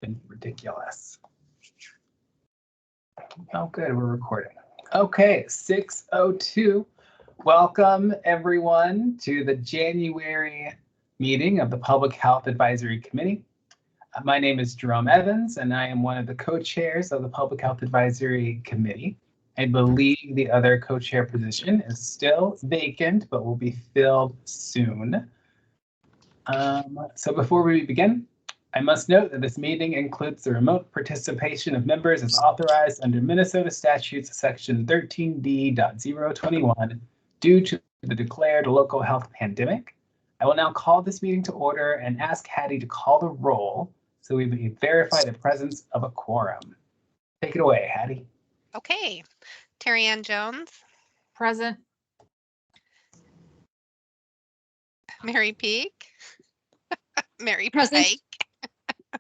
been ridiculous. Oh, good, we're recording. Okay, 6:02. Welcome everyone to the January meeting of the Public Health Advisory Committee. My name is Jerome Evans, and I am one of the co-chairs of the Public Health Advisory Committee. I believe the other co-chair position is still vacant, but will be filled soon. So before we begin, I must note that this meeting includes the remote participation of members as authorized under Minnesota statutes section 13D.021 due to the declared local health pandemic. I will now call this meeting to order and ask Hattie to call the roll so we may verify the presence of a quorum. Take it away, Hattie. Okay, Terry Ann Jones. Present. Mary Peak. Mary Present. Pike.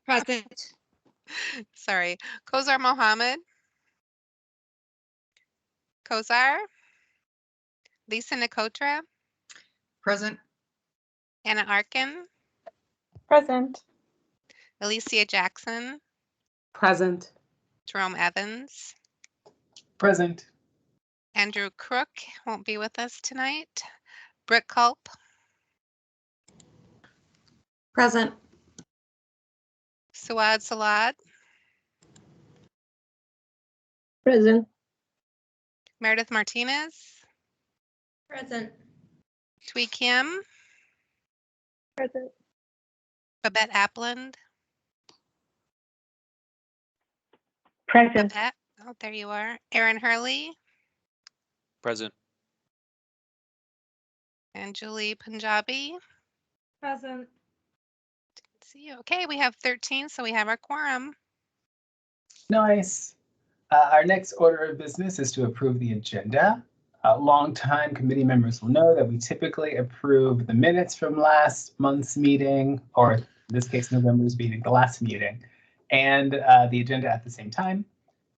Present. Sorry. Kozar Mohammed. Kozar. Lisa Nikotra. Present. Anna Arkin. Present. Alicia Jackson. Present. Jerome Evans. Present. Andrew Crook won't be with us tonight. Brooke Culp. Present. Suad Salad. Present. Meredith Martinez. Present. Twee Kim. Present. Babette Apland. Present. Babette. Oh, there you are. Erin Hurley. Present. And Julie Punjabi. Present. See you. Okay, we have 13, so we have our quorum. Nice. Our next order of business is to approve the agenda. Longtime committee members will know that we typically approve the minutes from last month's meeting, or in this case, November's meeting, the last meeting, and the agenda at the same time.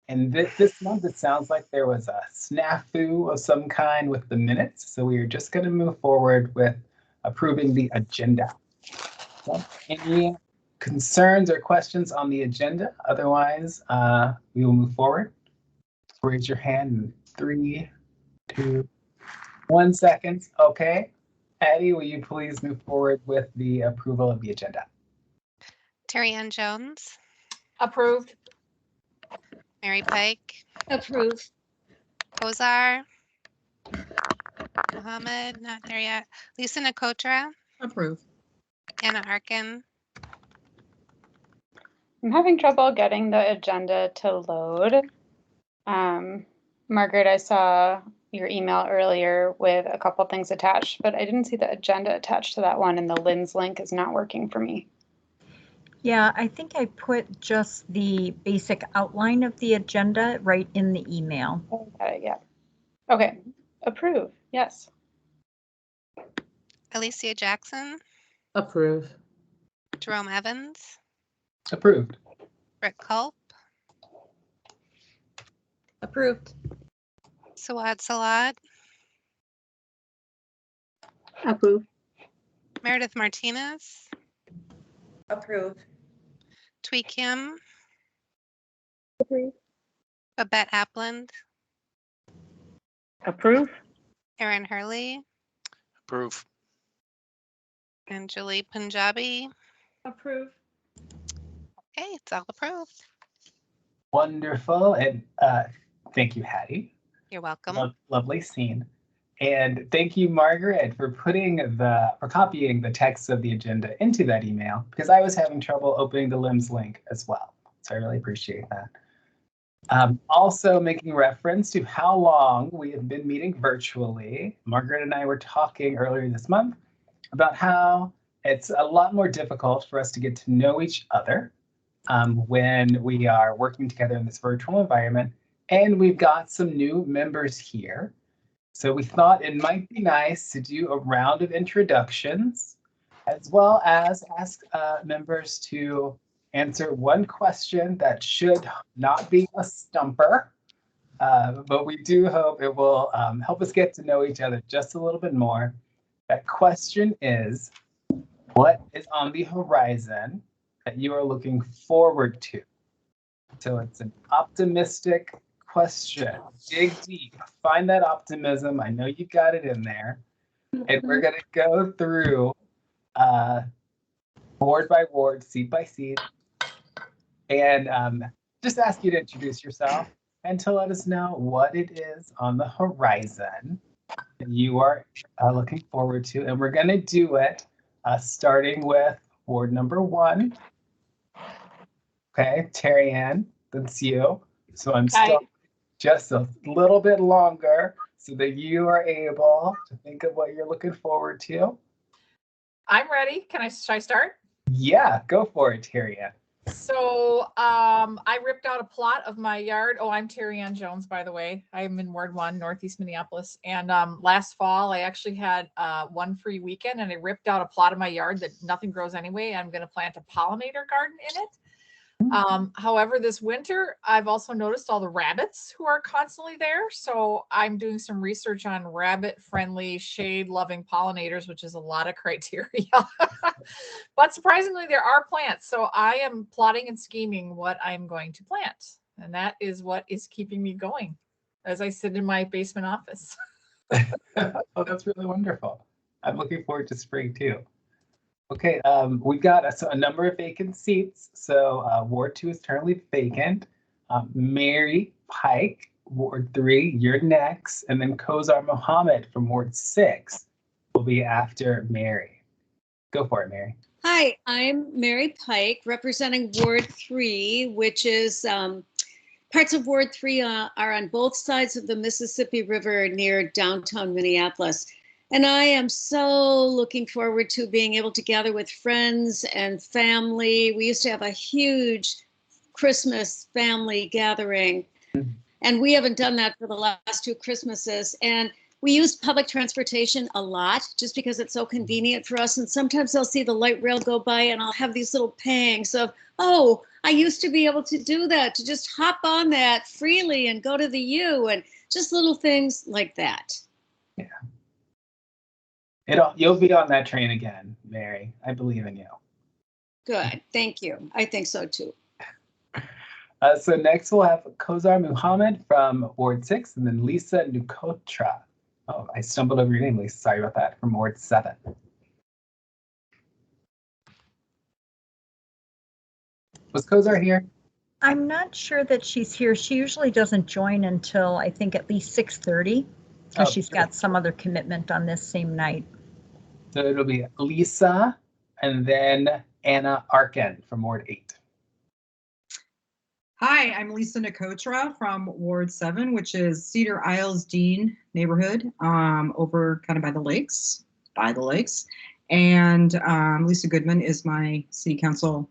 And this month, it sounds like there was a snafu of some kind with the minutes, so we are just going to move forward with approving the agenda. So, any concerns or questions on the agenda? Otherwise, we will move forward. Raise your hand in 3, 2, 1 seconds. Okay. Addie, will you please move forward with the approval of the agenda? Terry Ann Jones. Approved. Mary Pike. Approved. Kozar. Mohammed, not there yet. Lisa Nikotra. Approved. Anna Arkin. I'm having trouble getting the agenda to load. Margaret, I saw your email earlier with a couple things attached, but I didn't see the agenda attached to that one, and the LINS link is not working for me. Yeah, I think I put just the basic outline of the agenda right in the email. Oh, got it, yeah. Okay, approve, yes. Alicia Jackson. Approved. Jerome Evans. Approved. Brooke Culp. Approved. Suad Salad. Approve. Meredith Martinez. Approved. Twee Kim. Approve. Babette Apland. Approve. Erin Hurley. Approve. And Julie Punjabi. Approved. Okay, it's all approved. Wonderful. And thank you, Hattie. You're welcome. Lovely scene. And thank you, Margaret, for copying the text of the agenda into that email, because I was having trouble opening the LIMS link as well. So I really appreciate that. Also making reference to how long we have been meeting virtually. Margaret and I were talking earlier this month about how it's a lot more difficult for us to get to know each other when we are working together in this virtual environment. And we've got some new members here. So we thought it might be nice to do a round of introductions, as well as ask members to answer one question that should not be a stumper, but we do hope it will help us get to know each other just a little bit more. That question is, what is on the horizon that you are looking forward to? So it's an optimistic question. Dig deep, find that optimism. I know you got it in there. And we're going to go through ward by ward, seat by seat, and just ask you to introduce yourself and to let us know what it is on the horizon that you are looking forward to. And we're going to do it starting with ward number 1. Okay, Terry Ann, that's you. So I'm still just a little bit longer so that you are able to think of what you're looking forward to. I'm ready. Should I start? Yeah, go for it, Terry Ann. So I ripped out a plot of my yard. Oh, I'm Terry Ann Jones, by the way. I'm in Ward 1, Northeast Minneapolis. And last fall, I actually had one free weekend, and I ripped out a plot of my yard that nothing grows anyway. I'm going to plant a pollinator garden in it. However, this winter, I've also noticed all the rabbits who are constantly there. So I'm doing some research on rabbit-friendly, shade-loving pollinators, which is a lot of criteria. But surprisingly, there are plants. So I am plotting and scheming what I'm going to plant. And that is what is keeping me going as I sit in my basement office. Oh, that's really wonderful. I'm looking forward to spring too. Okay, we've got a number of vacant seats. So Ward 2 is currently vacant. Mary Pike, Ward 3, you're next. And then Kozar Mohammed from Ward 6 will be after Mary. Go for it, Mary. Hi, I'm Mary Pike, representing Ward 3, which is parts of Ward 3 are on both sides of the Mississippi River near downtown Minneapolis. And I am so looking forward to being able to gather with friends and family. We used to have a huge Christmas family gathering, and we haven't done that for the last 2 Christmases. And we use public transportation a lot just because it's so convenient for us. And sometimes I'll see the light rail go by and I'll have these little pangs of, oh, I used to be able to do that, to just hop on that freely and go to the U, and just little things like that. Yeah. You'll be on that train again, Mary. I believe in you. Good. Thank you. I think so too. So next we'll have Kozar Muhammad from Ward 6 and then Lisa Nukotra. Oh, I stumbled over your name, Lisa. Sorry about that. From Ward 7. Was Kozar here? I'm not sure that she's here. She usually doesn't join until I think at least 6:30 because she's got some other commitment on this same night. So it'll be Lisa and then Anna Arkin from Ward 8. Hi, I'm Lisa Nukotra from Ward 7, which is Cedar Isles Dean neighborhood, over kind of by the lakes. And Lisa Goodman is my city council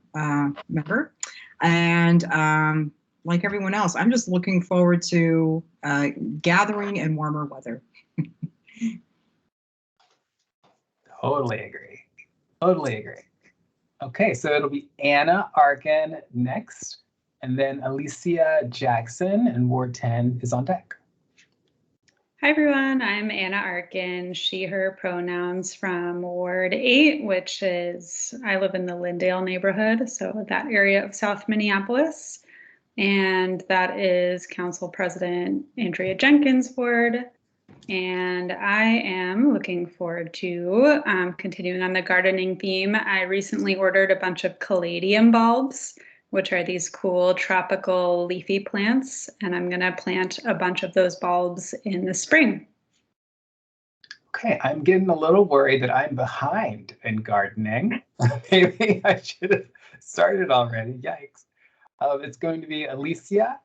member. And like everyone else, I'm just looking forward to gathering and warmer weather. Totally agree. Okay, so it'll be Anna Arkin next, and then Alicia Jackson in Ward 10 is on deck. Hi everyone, I'm Anna Arkin, she, her pronouns from Ward 8, which is, I live in the Lindale neighborhood, so that area of South Minneapolis. And that is Council President Andrea Jenkins' ward. And I am looking forward to continuing on the gardening theme. I recently ordered a bunch of caladium bulbs, which are these cool tropical leafy plants. And I'm going to plant a bunch of those bulbs in the spring. Okay, I'm getting a little worried that I'm behind in gardening. Maybe I should have started already. Yikes. It's going to be Alicia,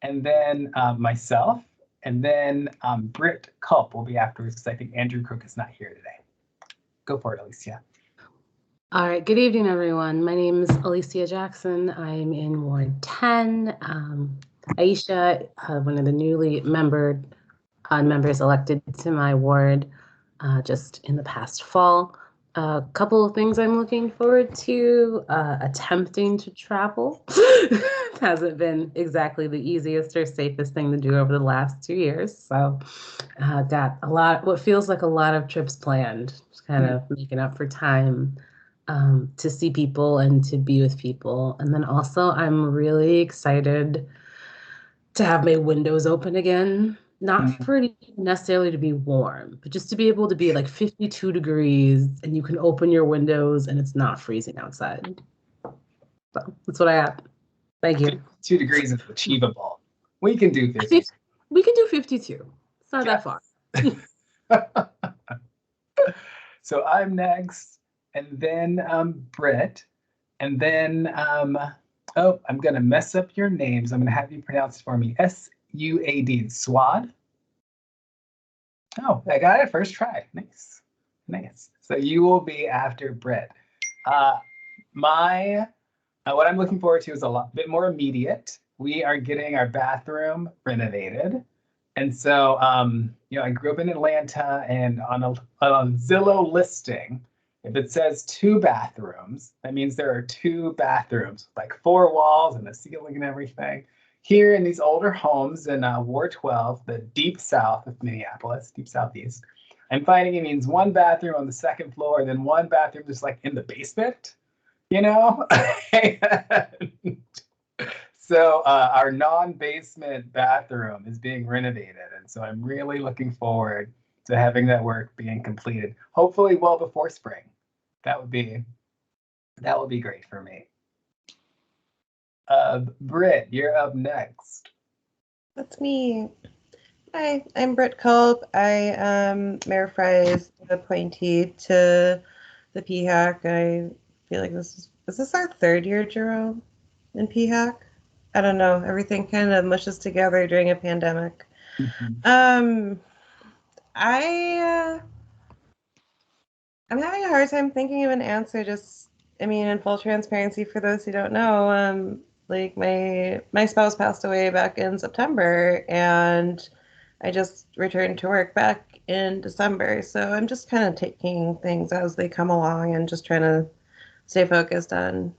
and then myself, and then Britt Culp will be afterwards because I think Andrew Crook is not here today. Go for it, Alicia. All right, good evening, everyone. My name is Alicia Jackson. I'm in Ward 10. Aisha, one of the newly members elected to my ward just in the past fall. A couple of things I'm looking forward to, attempting to travel. Hasn't been exactly the easiest or safest thing to do over the last 2 years. So got what feels like a lot of trips planned, just kind of making up for time to see people and to be with people. And then also I'm really excited to have my windows open again. Not for it necessarily to be warm, but just to be able to be like 52 degrees and you can open your windows and it's not freezing outside. So that's what I got. Thank you. 2 degrees is achievable. We can do 50. We can do 52. It's not that far. So I'm next, and then Britt, and then oh, I'm gonna mess up your names. I'm gonna have you pronounce for me. S-U-A-D, Swad. Oh, I got it first try. Nice, nice. So you will be after Britt. What I'm looking forward to is a bit more immediate. We are getting our bathroom renovated. And so, you know, I grew up in Atlanta, and on a Zillow listing, if it says 2 bathrooms, that means there are 2 bathrooms, like 4 walls and a ceiling and everything. Here in these older homes in Ward 12, the deep south of Minneapolis, deep southeast, I'm finding it means 1 bathroom on the 2nd floor and then 1 bathroom just like in the basement, you know? So our non-basement bathroom is being renovated, and so I'm really looking forward to having that work being completed. Hopefully, well before spring. That would be great for me. Britt, you're up next. That's me. Hi, I'm Britt Culp. I am Mayor Fry's appointee to the PHAC. I feel like is this our 3rd year, Jerome, in PHAC? I don't know. Everything kind of mushes together during a pandemic. I'm having a hard time thinking of an answer. Just, I mean, in full transparency for those who don't know, like my spouse passed away back in September, and I just returned to work back in December. So I'm just kind of taking things as they come along and just trying to stay focused on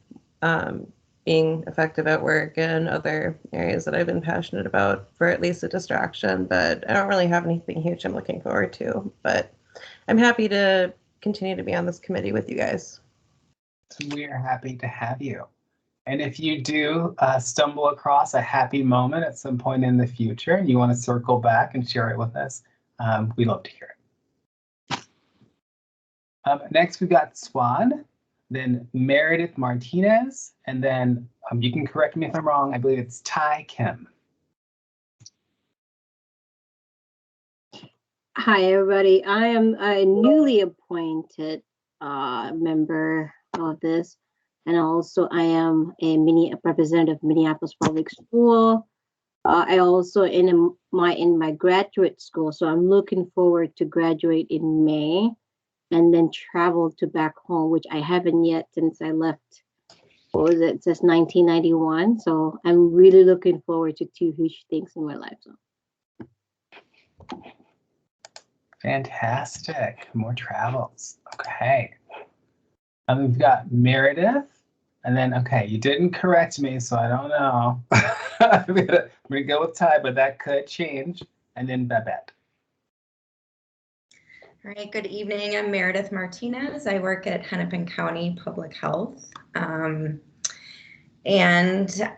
being effective at work and other areas that I've been passionate about for at least a distraction. But I don't really have anything huge I'm looking forward to. But I'm happy to continue to be on this committee with you guys. We are happy to have you. And if you do stumble across a happy moment at some point in the future and you want to circle back and share it with us, we'd love to hear it. Next, we've got Swad, then Meredith Martinez, and then you can correct me if I'm wrong, I believe it's Ty Kim. Hi, everybody. I am a newly appointed member of this, and also I am a representative of Minneapolis Public School. I also in my graduate school, so I'm looking forward to graduate in May, and then travel to back home, which I haven't yet since I left. What was it? Since 1991. So I'm really looking forward to 2 huge things in my life. So. Fantastic. More travels. Okay. We've got Meredith. And then, okay, you didn't correct me, so I don't know. I'm gonna go with Ty, but that could change. And then Babette. All right, good evening. I'm Meredith Martinez. I work at Hennepin County Public Health. And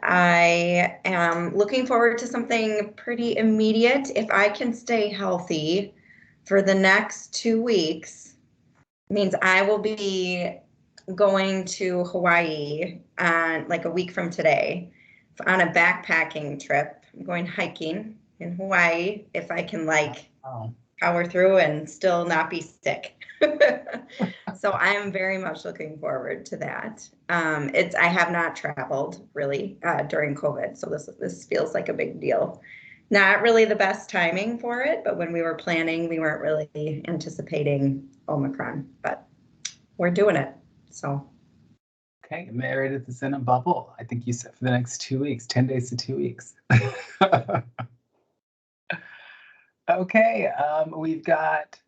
I am looking forward to something pretty immediate. If I can stay healthy for the next 2 weeks, means I will be going to Hawaii on like a week from today on a backpacking trip. I'm going hiking in Hawaii if I can power through and still not be sick. So I am very much looking forward to that. I have not traveled really during COVID, so this feels like a big deal. Not really the best timing for it, but when we were planning, we weren't really anticipating Omicron, but we're doing it. So. Okay, Meredith is in a bubble. I think you said for the next 2 weeks, 10 days to 2 weeks. Okay, we've got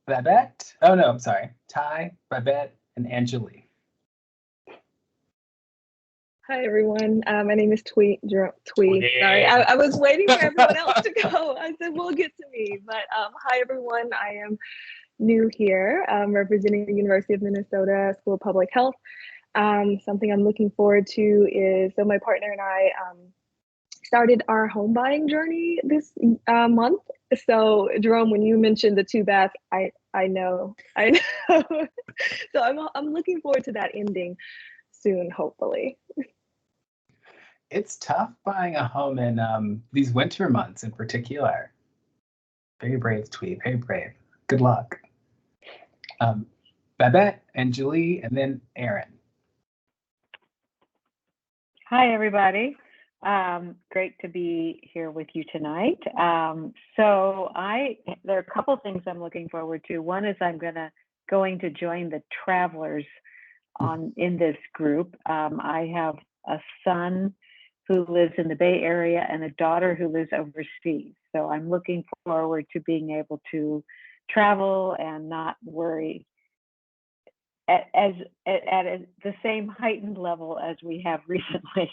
Babette. Oh no, I'm sorry. Ty, Babette, and Angelique. Hi everyone. My name is Twee. Sorry, I was waiting for everyone else to go. I said we'll get to me, but hi everyone. I am new here, representing the University of Minnesota School of Public Health. Something I'm looking forward to is, so my partner and I started our home buying journey this month. So Jerome, when you mentioned the 2-bath, I know. So I'm looking forward to that ending soon, hopefully. It's tough buying a home in these winter months in particular. Very brave, Tweet. Very brave. Good luck. Babette and Julie, and then Aaron. Hi, everybody. Great to be here with you tonight. So there are a couple things I'm looking forward to. One is I'm going to join the travelers in this group. I have a son who lives in the Bay Area and a daughter who lives overseas. So I'm looking forward to being able to travel and not worry at the same heightened level as we have recently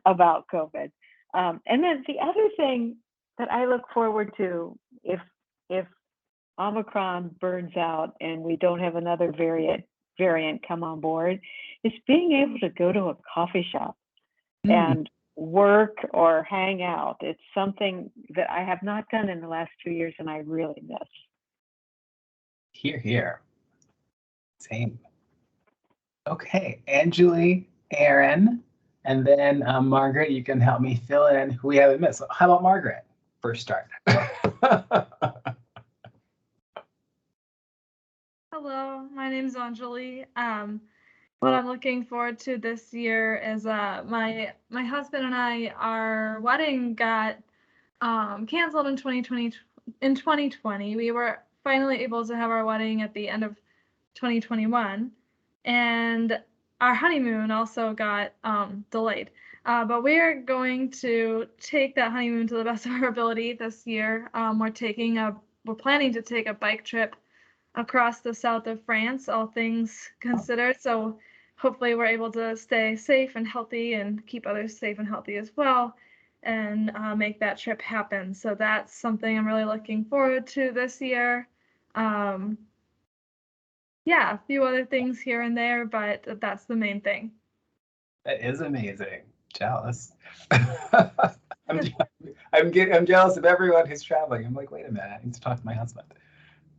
about COVID. And then the other thing that I look forward to, if Omicron burns out and we don't have another variant come on board, is being able to go to a coffee shop and work or hang out. It's something that I have not done in the last 2 years and I really miss. Here, here. Same. Okay, Anjali, Aaron, and then Margaret, you can help me fill in who we haven't missed. How about Margaret? First start. Hello, my name is Anjali. What I'm looking forward to this year is my husband and I, our wedding got canceled in 2020. In 2020, we were finally able to have our wedding at the end of 2021, and our honeymoon also got delayed. But we're going to take that honeymoon to the best of our ability this year. We're planning to take a bike trip across the south of France, all things considered. So hopefully we're able to stay safe and healthy and keep others safe and healthy as well, and make that trip happen. So that's something I'm really looking forward to this year. Yeah, a few other things here and there, but that's the main thing. That is amazing. Jealous. I'm jealous of everyone who's traveling. I'm like, wait a minute, I need to talk to my husband.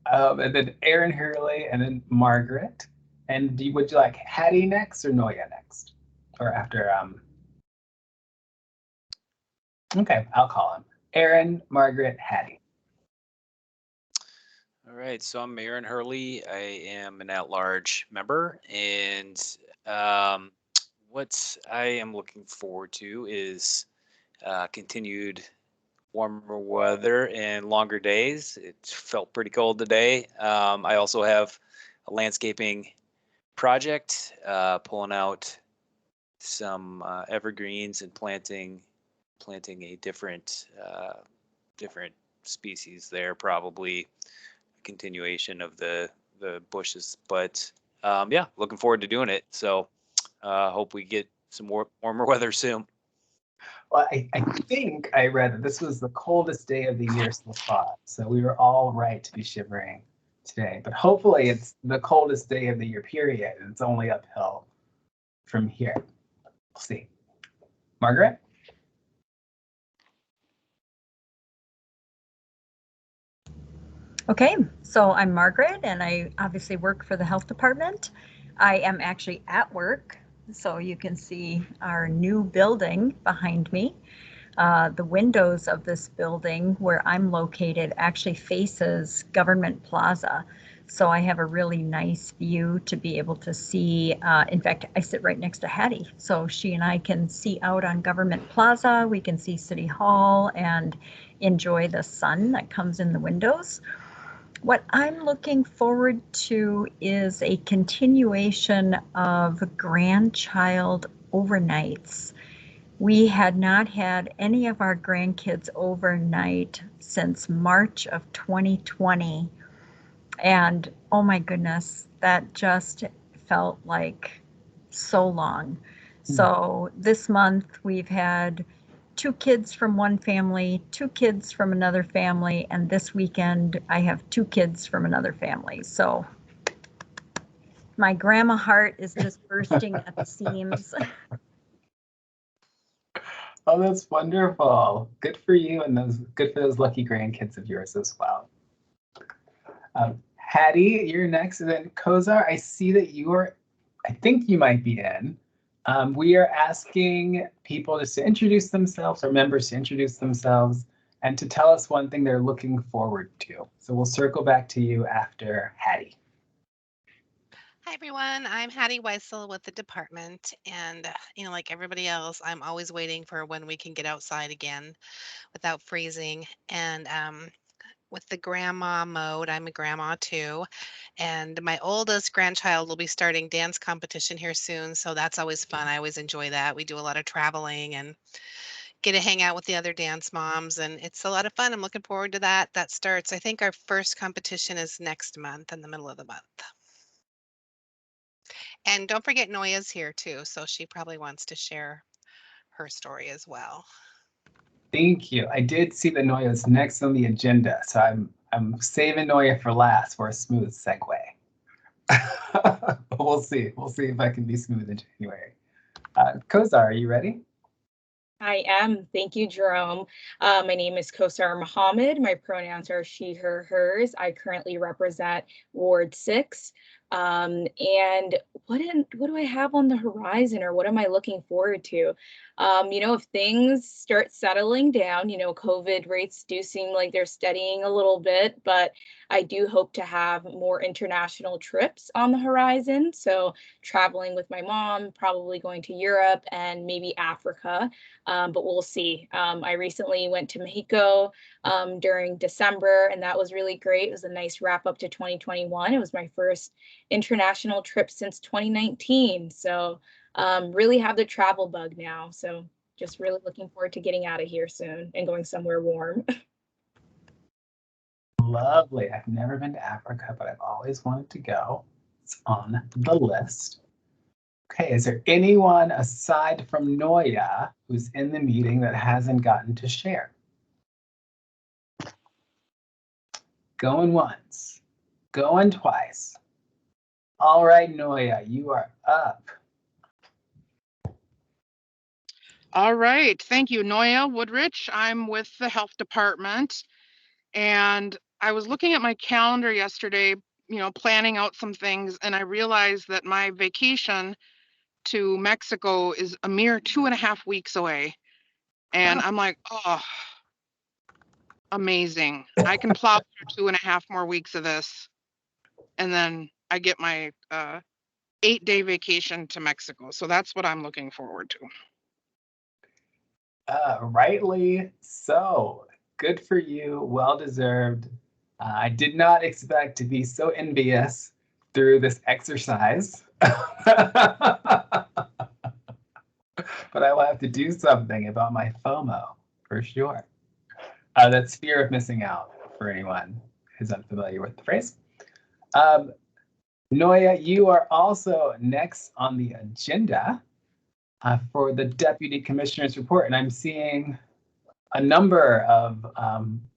And then Aaron Hurley, and then Margaret. And would you like Hattie next or Noya next? Or after Okay, I'll call him. Aaron, Margaret, Hattie. All right, so I'm Aaron Hurley. I am an at-large member, and what I am looking forward to is continued warmer weather and longer days. It felt pretty cold today. I also have a landscaping project, pulling out some evergreens and planting a different species there, probably a continuation of the bushes. But yeah, looking forward to doing it. So hope we get some more warmer weather soon. Well, I think I read that this was the coldest day of the year so far. So we were all right to be shivering today. But hopefully it's the coldest day of the year, period. And it's only uphill from here. We'll see. Margaret? Okay, so I'm Margaret, and I obviously work for the health department. I am actually at work, so you can see our new building behind me. The windows of this building where I'm located actually faces Government Plaza. So I have a really nice view to be able to see. In fact, I sit right next to Hattie. So she and I can see out on Government Plaza. We can see City Hall and enjoy the sun that comes in the windows. What I'm looking forward to is a continuation of grandchild overnights. We had not had any of our grandkids overnight since March of 2020. And oh my goodness, that just felt like so long. So this month we've had 2 kids from one family, 2 kids from another family, and this weekend I have 2 kids from another family. So my grandma heart is just bursting at the seams. Oh, that's wonderful. Good for you, and good for those lucky grandkids of yours as well. Hattie, you're next, and then Kozar, I see that I think you might be in. We are asking people just to introduce themselves, or members to introduce themselves, and to tell us one thing they're looking forward to. So we'll circle back to you after Hattie. Hi, everyone. I'm Hattie Weissel with the department. And, like everybody else, I'm always waiting for when we can get outside again without freezing. And with the grandma mode, I'm a grandma too. And my oldest grandchild will be starting dance competition here soon. So that's always fun. I always enjoy that. We do a lot of traveling and get to hang out with the other dance moms. And it's a lot of fun. I'm looking forward to that. That starts, I think our first competition is next month, in the middle of the month. And don't forget Noya's here too, so she probably wants to share her story as well. Thank you. I did see that Noya's next on the agenda, so I'm saving Noya for last for a smooth segue. We'll see. We'll see if I can be smooth in January. Kozar, are you ready? I am. Thank you, Jerome. My name is Kosar Muhammad. My pronouns are she, her, hers. I currently represent Ward 6. And what do I have on the horizon, or what am I looking forward to? If things start settling down, COVID rates do seem like they're steadying a little bit, but I do hope to have more international trips on the horizon. So traveling with my mom, probably going to Europe and maybe Africa. But we'll see. I recently went to Mexico during December, and that was really great. It was a nice wrap up to 2021. It was my first international trip since 2019. So really have the travel bug now. So just really looking forward to getting out of here soon and going somewhere warm. Lovely. I've never been to Africa, but I've always wanted to go. It's on the list. Okay, is there anyone aside from Noya who's in the meeting that hasn't gotten to share? Going once, going twice. All right, Noya, you are up. All right, thank you, Noya Woodrich. I'm with the health department, and I was looking at my calendar yesterday, planning out some things, and I realized that my vacation to Mexico is a mere 2.5 weeks away. And I'm like, oh, amazing. I can plow through 2.5 more weeks of this. And then I get my 8-day vacation to Mexico. So that's what I'm looking forward to. Rightly so. Good for you. Well deserved. I did not expect to be so envious through this exercise. But I will have to do something about my FOMO, for sure. That's fear of missing out, for anyone who's unfamiliar with the phrase. Noya, you are also next on the agenda for the Deputy Commissioner's report, and I'm seeing a number of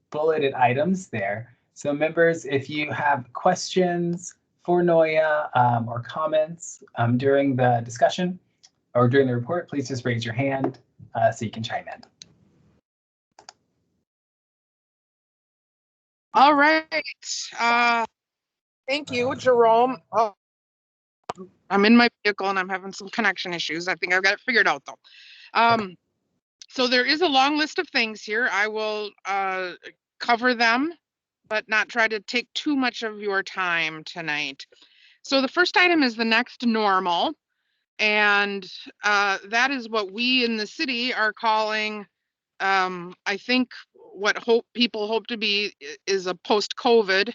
bulleted items there. So members, if you have questions for Noya or comments during the discussion or during the report, please just raise your hand so you can chime in. All right. Thank you, Jerome. Oh, I'm in my vehicle and I'm having some connection issues. I think I've got it figured out though. So there is a long list of things here. I will cover them, but not try to take too much of your time tonight. So the first item is the next normal. And that is what we in the city are calling, I think what people hope to be is a post-COVID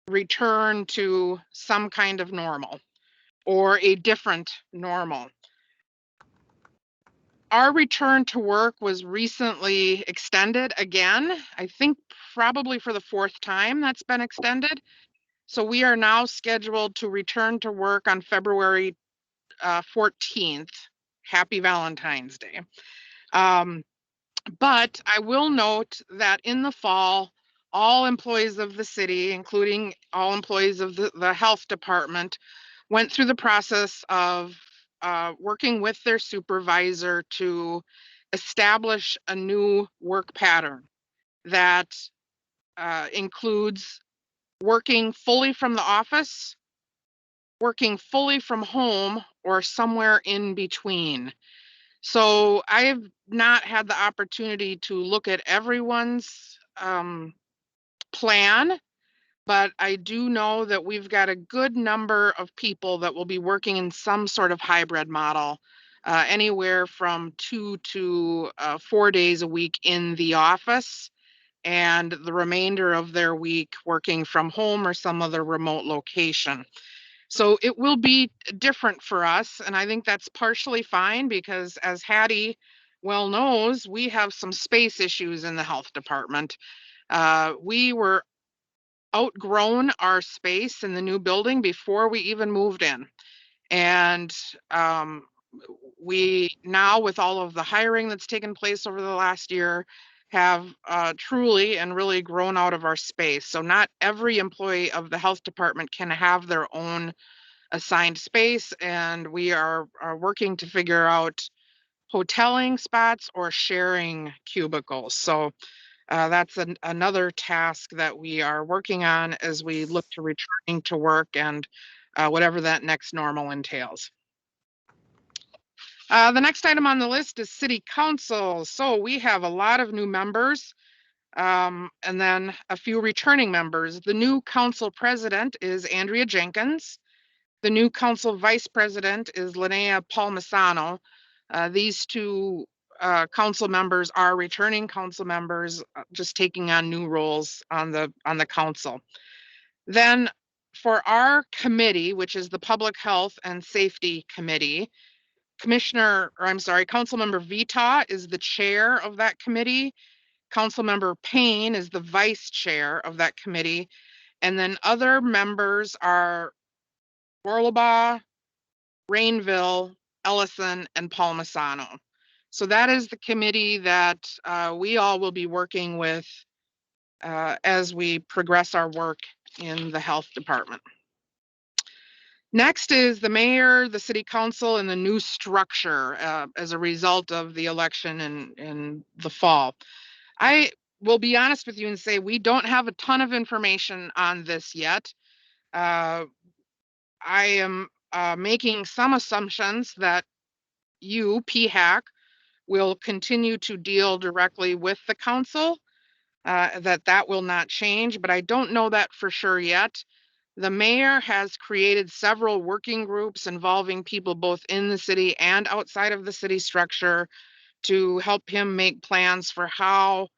return to some kind of normal or a different normal. Our return to work was recently extended again, I think probably for the 4th time that's been extended. So we are now scheduled to return to work on February 14th. happy Valentine's Day. But I will note that in the fall, all employees of the city, including all employees of the health department, went through the process of working with their supervisor to establish a new work pattern that includes working fully from the office, working fully from home, or somewhere in between. So I have not had the opportunity to look at everyone's plan, but I do know that we've got a good number of people that will be working in some sort of hybrid model, anywhere from 2 to 4 days a week in the office, and the remainder of their week working from home or some other remote location. So it will be different for us, and I think that's partially fine because, as Hattie well knows, we have some space issues in the health department. We were outgrown our space in the new building before we even moved in. And we now, with all of the hiring that's taken place over the last year, have truly and really grown out of our space. So not every employee of the health department can have their own assigned space, and we are working to figure out hoteling spots or sharing cubicles. So that's another task that we are working on as we look to returning to work and whatever that next normal entails. The next item on the list is City Council. So we have a lot of new members and then a few returning members. The new council president is Andrea Jenkins. The new council vice president is Linnea Palmisano. These two council members are returning council members, just taking on new roles on the council. Then for our committee, which is the Public Health and Safety Committee, Councilmember Vita is the chair of that committee. Councilmember Payne is the vice chair of that committee. And then other members are Orlebaugh, Rainville, Ellison, and Palmisano. So that is the committee that we all will be working with as we progress our work in the health department. Next is the mayor, the city council, and the new structure as a result of the election in the fall. I will be honest with you and say we don't have a ton of information on this yet. I am making some assumptions that you, PHAC, will continue to deal directly with the council, that will not change, but I don't know that for sure yet. The mayor has created several working groups involving people both in the city and outside of the city structure to help him make plans for how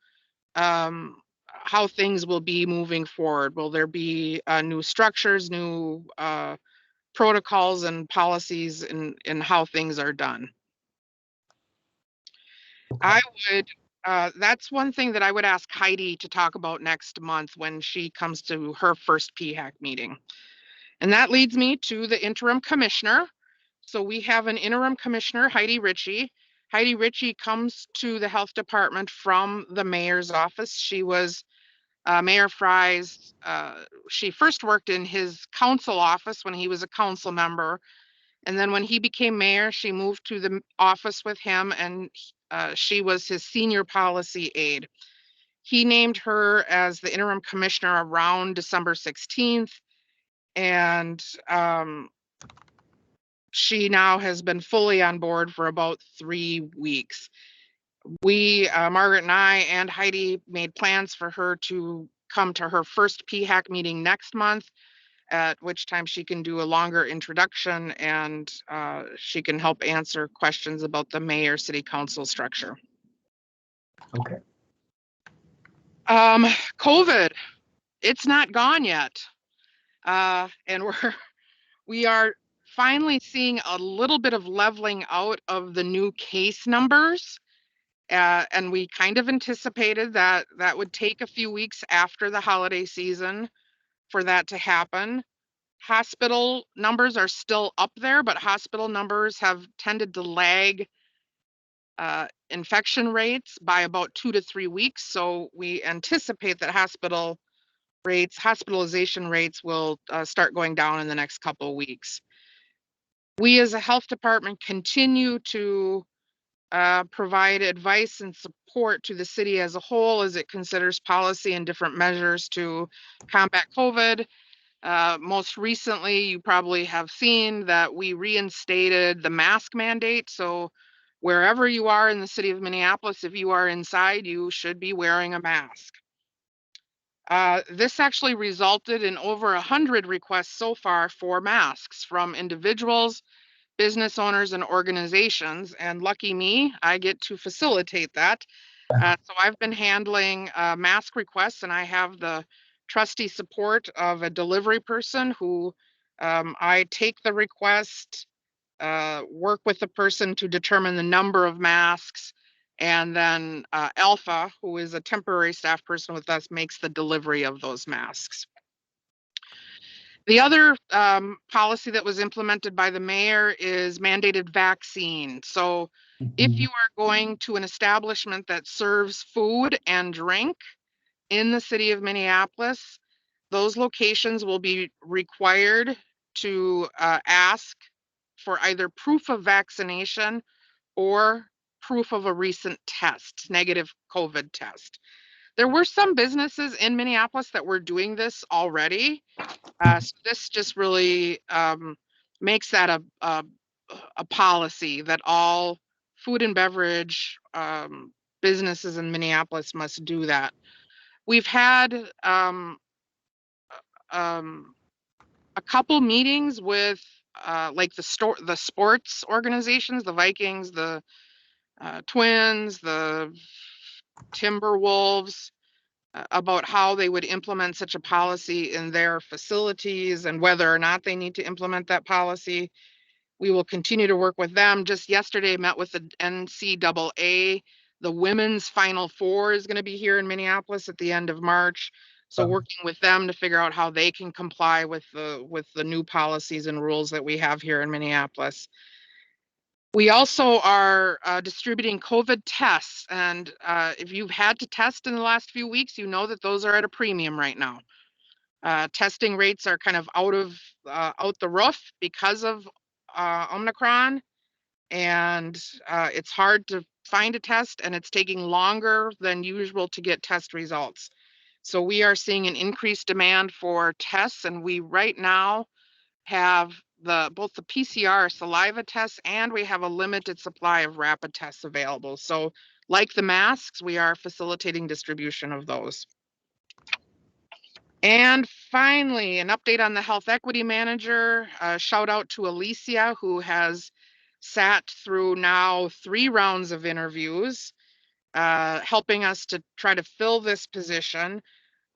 things will be moving forward. Will there be new structures, new protocols and policies in how things are done? I would, that's one thing that I would ask Heidi to talk about next month when she comes to her first PHAC meeting. And that leads me to the interim commissioner. So we have an interim commissioner, Heidi Ritchie. Heidi Ritchie comes to the health department from the mayor's office. She was Mayor Fry's, she first worked in his council office when he was a council member. And then when he became mayor, she moved to the office with him, and she was his senior policy aide. He named her as the interim commissioner around December 16th. And she now has been fully on board for about 3 weeks. We, Margaret and I and Heidi, made plans for her to come to her first PHAC meeting next month, at which time she can do a longer introduction and she can help answer questions about the mayor city council structure. Okay. COVID, it's not gone yet. And we are finally seeing a little bit of leveling out of the new case numbers. And we kind of anticipated that that would take a few weeks after the holiday season for that to happen. Hospital numbers are still up there, but hospital numbers have tended to lag infection rates by about 2 to 3 weeks. So we anticipate that hospitalization rates will start going down in the next couple of weeks. We as a health department continue to provide advice and support to the city as a whole as it considers policy and different measures to combat COVID. Most recently, you probably have seen that we reinstated the mask mandate. So wherever you are in the city of Minneapolis, if you are inside, you should be wearing a mask. This actually resulted in over 100 requests so far for masks from individuals, business owners, and organizations. And lucky me, I get to facilitate that. So I've been handling mask requests, and I have the trusty support of a delivery person who I take the request, work with the person to determine the number of masks, and then Alpha, who is a temporary staff person with us, makes the delivery of those masks. The other policy that was implemented by the mayor is mandated vaccine. So if you are going to an establishment that serves food and drink in the city of Minneapolis, those locations will be required to ask for either proof of vaccination or proof of a recent test, negative COVID test. There were some businesses in Minneapolis that were doing this already. So this just really makes that a policy that all food and beverage businesses in Minneapolis must do that. We've had a couple meetings with like the sports organizations, the Vikings, the Twins, the Timberwolves, about how they would implement such a policy in their facilities and whether or not they need to implement that policy. We will continue to work with them. Just yesterday, met with the NCAA. The women's Final Four is going to be here in Minneapolis at the end of March. So working with them to figure out how they can comply with the new policies and rules that we have here in Minneapolis. We also are distributing COVID tests, and if you've had to test in the last few weeks, you know that those are at a premium right now. Testing rates are kind of out the roof because of Omicron, and it's hard to find a test, and it's taking longer than usual to get test results. So we are seeing an increased demand for tests, and we right now have both the PCR saliva tests, and we have a limited supply of rapid tests available. So like the masks, we are facilitating distribution of those. And finally, an update on the health equity manager. Shout out to Alicia, who has sat through now 3 rounds of interviews, helping us to try to fill this position.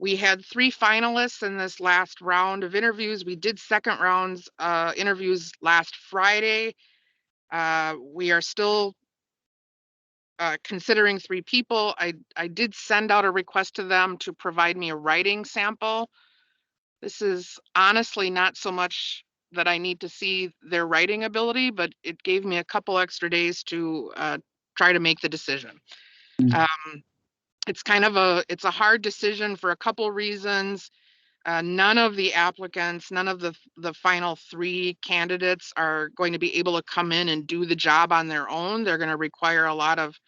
We had 3 finalists in this last round of interviews. We did second rounds interviews last Friday. We are still considering 3 people. I did send out a request to them to provide me a writing sample. This is honestly not so much that I need to see their writing ability, but it gave me a couple extra days to try to make the decision. It's kind of a hard decision for a couple reasons. None of the applicants, none of the final 3 candidates are going to be able to come in and do the job on their own. They're going to require a lot of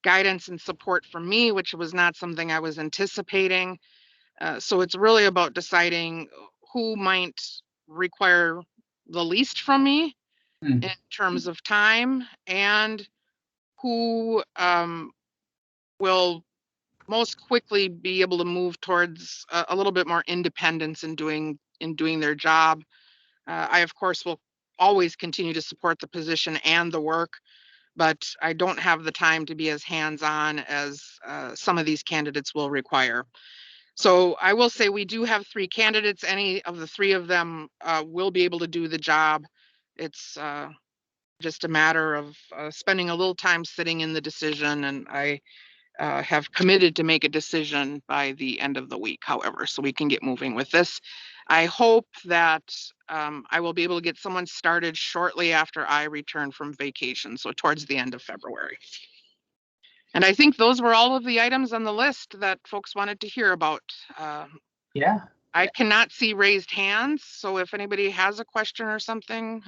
guidance and support from me, which was not something I was anticipating. So it's really about deciding who might require the least from me in terms of time, and who will most quickly be able to move towards a little bit more independence in doing their job. I, of course, will always continue to support the position and the work, but I don't have the time to be as hands-on as some of these candidates will require. So I will say we do have 3 candidates. Any of the 3 of them will be able to do the job. It's just a matter of spending a little time sitting in the decision, and I have committed to make a decision by the end of the week, however, so we can get moving with this. I hope that I will be able to get someone started shortly after I return from vacation, so towards the end of February. And I think those were all of the items on the list that folks wanted to hear about. Yeah. I cannot see raised hands, so if anybody has a question or something,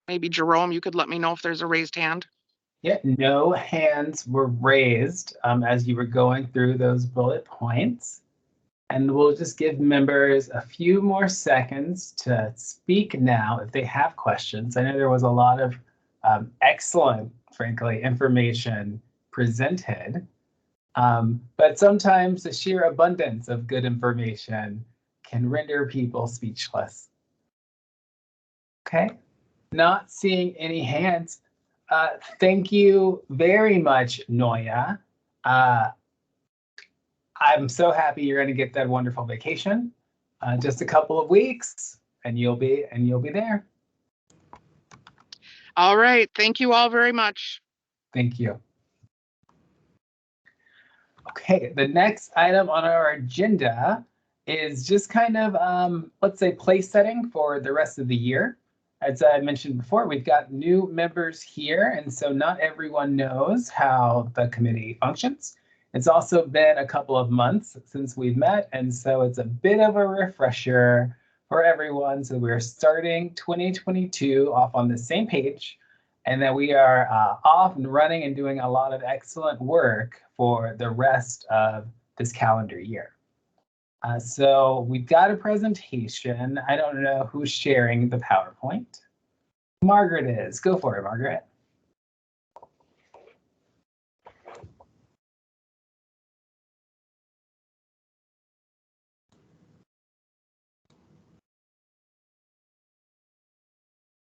maybe Jerome, you could let me know if there's a raised hand. Yeah, no hands were raised as you were going through those bullet points. And we'll just give members a few more seconds to speak now if they have questions. I know there was a lot of excellent, frankly, information presented. But sometimes the sheer abundance of good information can render people speechless. Okay, not seeing any hands. Thank you very much, Noya. I'm so happy you're going to get that wonderful vacation. Just a couple of weeks, and you'll be there. All right, thank you all very much. Thank you. Okay, the next item on our agenda is just kind of, let's say, place setting for the rest of the year. As I mentioned before, we've got new members here, and so not everyone knows how the committee functions. It's also been a couple of months since we've met, and so it's a bit of a refresher for everyone. So we're starting 2022 off on the same page, and then we are off and running and doing a lot of excellent work for the rest of this calendar year. So we've got a presentation. I don't know who's sharing the PowerPoint. Margaret is. Go for it, Margaret.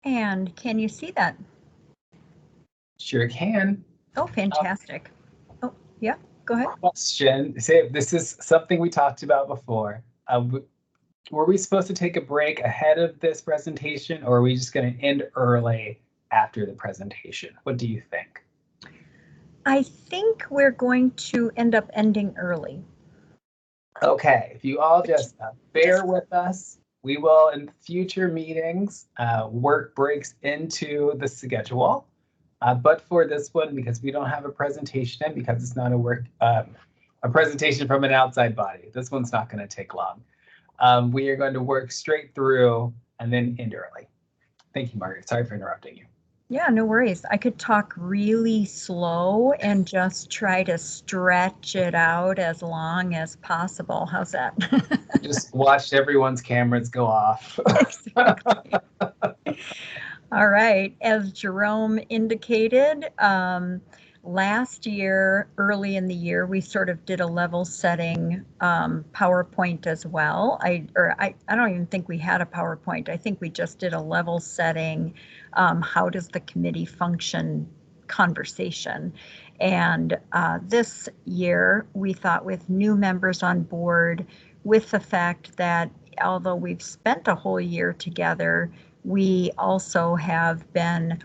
And can you see that? Sure can. Oh, fantastic. Oh, yeah, go ahead. Question. This is something we talked about before. Were we supposed to take a break ahead of this presentation, or are we just going to end early after the presentation? What do you think? I think we're going to end up ending early. Okay, if you all just bear with us, we will in future meetings work breaks into the schedule. But for this one, because we don't have a presentation and because it's not a presentation from an outside body, this one's not going to take long. We are going to work straight through and then end early. Thank you, Margaret. Sorry for interrupting you. Yeah, no worries. I could talk really slow and just try to stretch it out as long as possible. How's that? Just watched everyone's cameras go off. Exactly. All right. As Jerome indicated, last year, early in the year, we sort of did a level setting PowerPoint as well. I don't even think we had a PowerPoint. I think we just did a level setting, how does the committee function conversation. And this year, we thought with new members on board, with the fact that although we've spent a whole year together, we also have been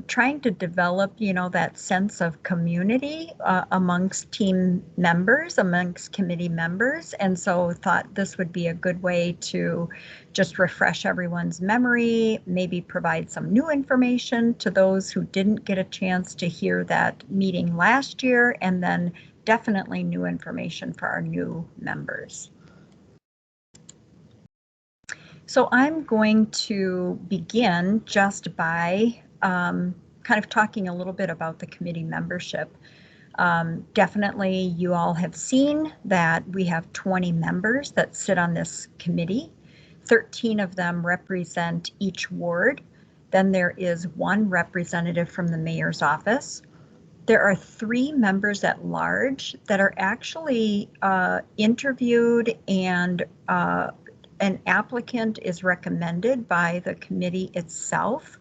trying to develop, that sense of community amongst team members, amongst committee members. And so thought this would be a good way to just refresh everyone's memory, maybe provide some new information to those who didn't get a chance to hear that meeting last year, and then definitely new information for our new members. So I'm going to begin just by kind of talking a little bit about the committee membership. Definitely you all have seen that we have 20 members that sit on this committee. 13 of them represent each ward. Then there is one representative from the mayor's office. There are 3 members at large that are actually interviewed, and an applicant is recommended by the committee itself.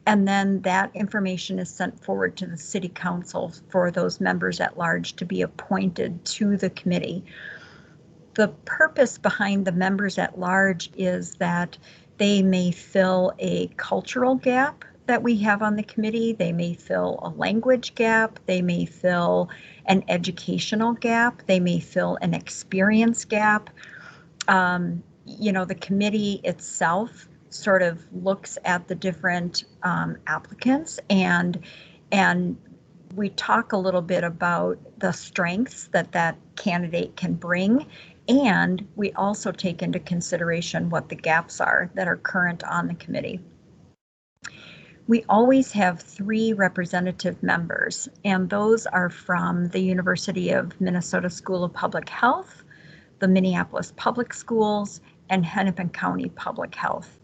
And then that information is sent forward to the city council for those members at large to be appointed to the committee. The purpose behind the members at large is that they may fill a cultural gap that we have on the committee. They may fill a language gap. They may fill an educational gap. They may fill an experience gap. You know, the committee itself sort of looks at the different applicants, and we talk a little bit about the strengths that that candidate can bring, and we also take into consideration what the gaps are that are current on the committee. We always have 3 representative members, and those are from the University of Minnesota School of Public Health, the Minneapolis Public Schools, and Hennepin County Public Health.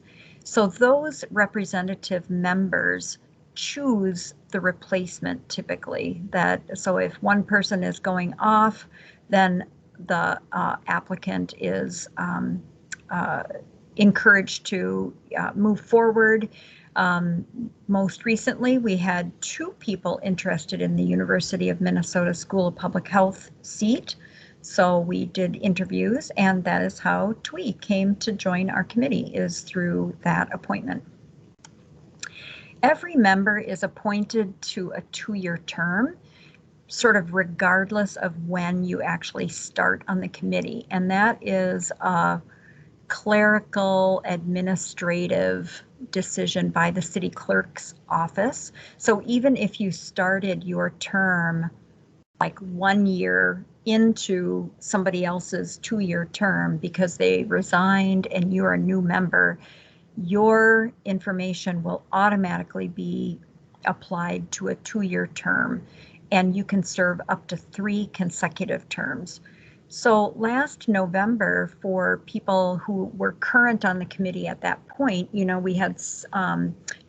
So those representative members choose the replacement typically. So if one person is going off, then the applicant is encouraged to move forward. Most recently, we had 2 people interested in the University of Minnesota School of Public Health seat. So we did interviews, and that is how Twee came to join our committee, is through that appointment. Every member is appointed to a 2-year term, sort of regardless of when you actually start on the committee. And that is a clerical administrative decision by the city clerk's office. So even if you started your term like 1 year into somebody else's 2-year term because they resigned and you're a new member, your information will automatically be applied to a 2-year term, and you can serve up to 3 consecutive terms. So last November, for people who were current on the committee at that point, you know, we had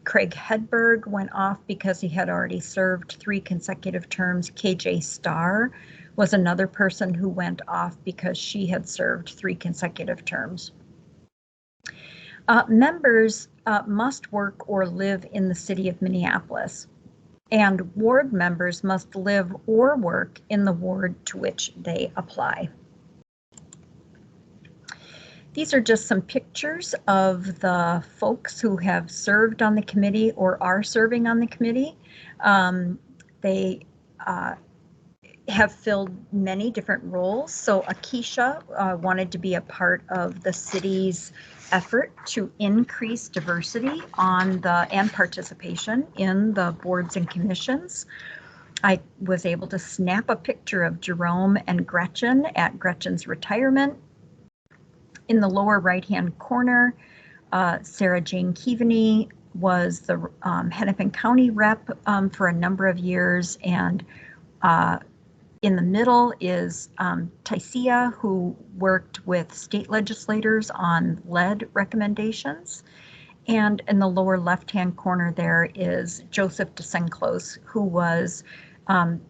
Craig Hedberg went off because he had already served 3 consecutive terms. KJ Starr was another person who went off because she had served 3 consecutive terms. Members must work or live in the city of Minneapolis, and ward members must live or work in the ward to which they apply. These are just some pictures of the folks who have served on the committee or are serving on the committee. They have filled many different roles. So Akeisha wanted to be a part of the city's effort to increase diversity on and participation in the boards and commissions. I was able to snap a picture of Jerome and Gretchen at Gretchen's retirement. In the lower right-hand corner, Sarah Jane Keaveney was the Hennepin County rep for a number of years, and in the middle is Tycia, who worked with state legislators on lead recommendations. And in the lower left-hand corner there is Joseph DeSenclos, who was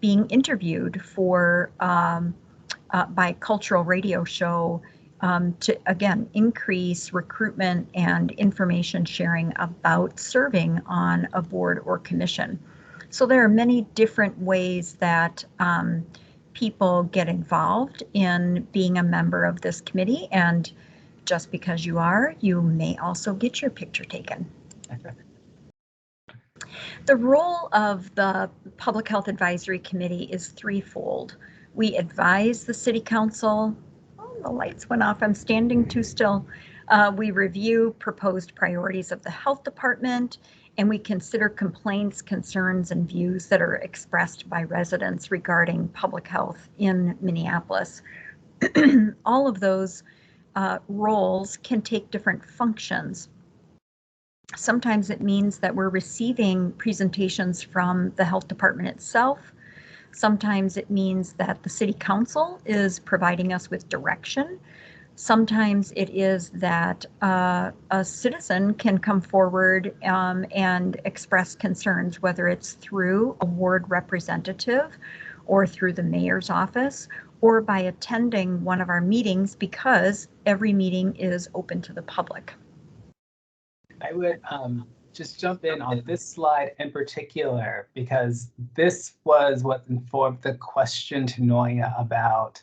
being interviewed for by Cultural Radio Show to, again, increase recruitment and information sharing about serving on a board or commission. So there are many different ways that people get involved in being a member of this committee, and just because you are, you may also get your picture taken. The role of the Public Health Advisory Committee is threefold. We advise the City Council. Oh, the lights went off. I'm standing too still. We review proposed priorities of the Health Department, and we consider complaints, concerns, and views that are expressed by residents regarding public health in Minneapolis. All of those roles can take different functions. Sometimes it means that we're receiving presentations from the health department itself. Sometimes it means that the City Council is providing us with direction. Sometimes it is that a citizen can come forward and express concerns, whether it's through a ward representative or through the mayor's office, or by attending one of our meetings, because every meeting is open to the public. I would just jump in on this slide in particular, because this was what informed the question to Noya about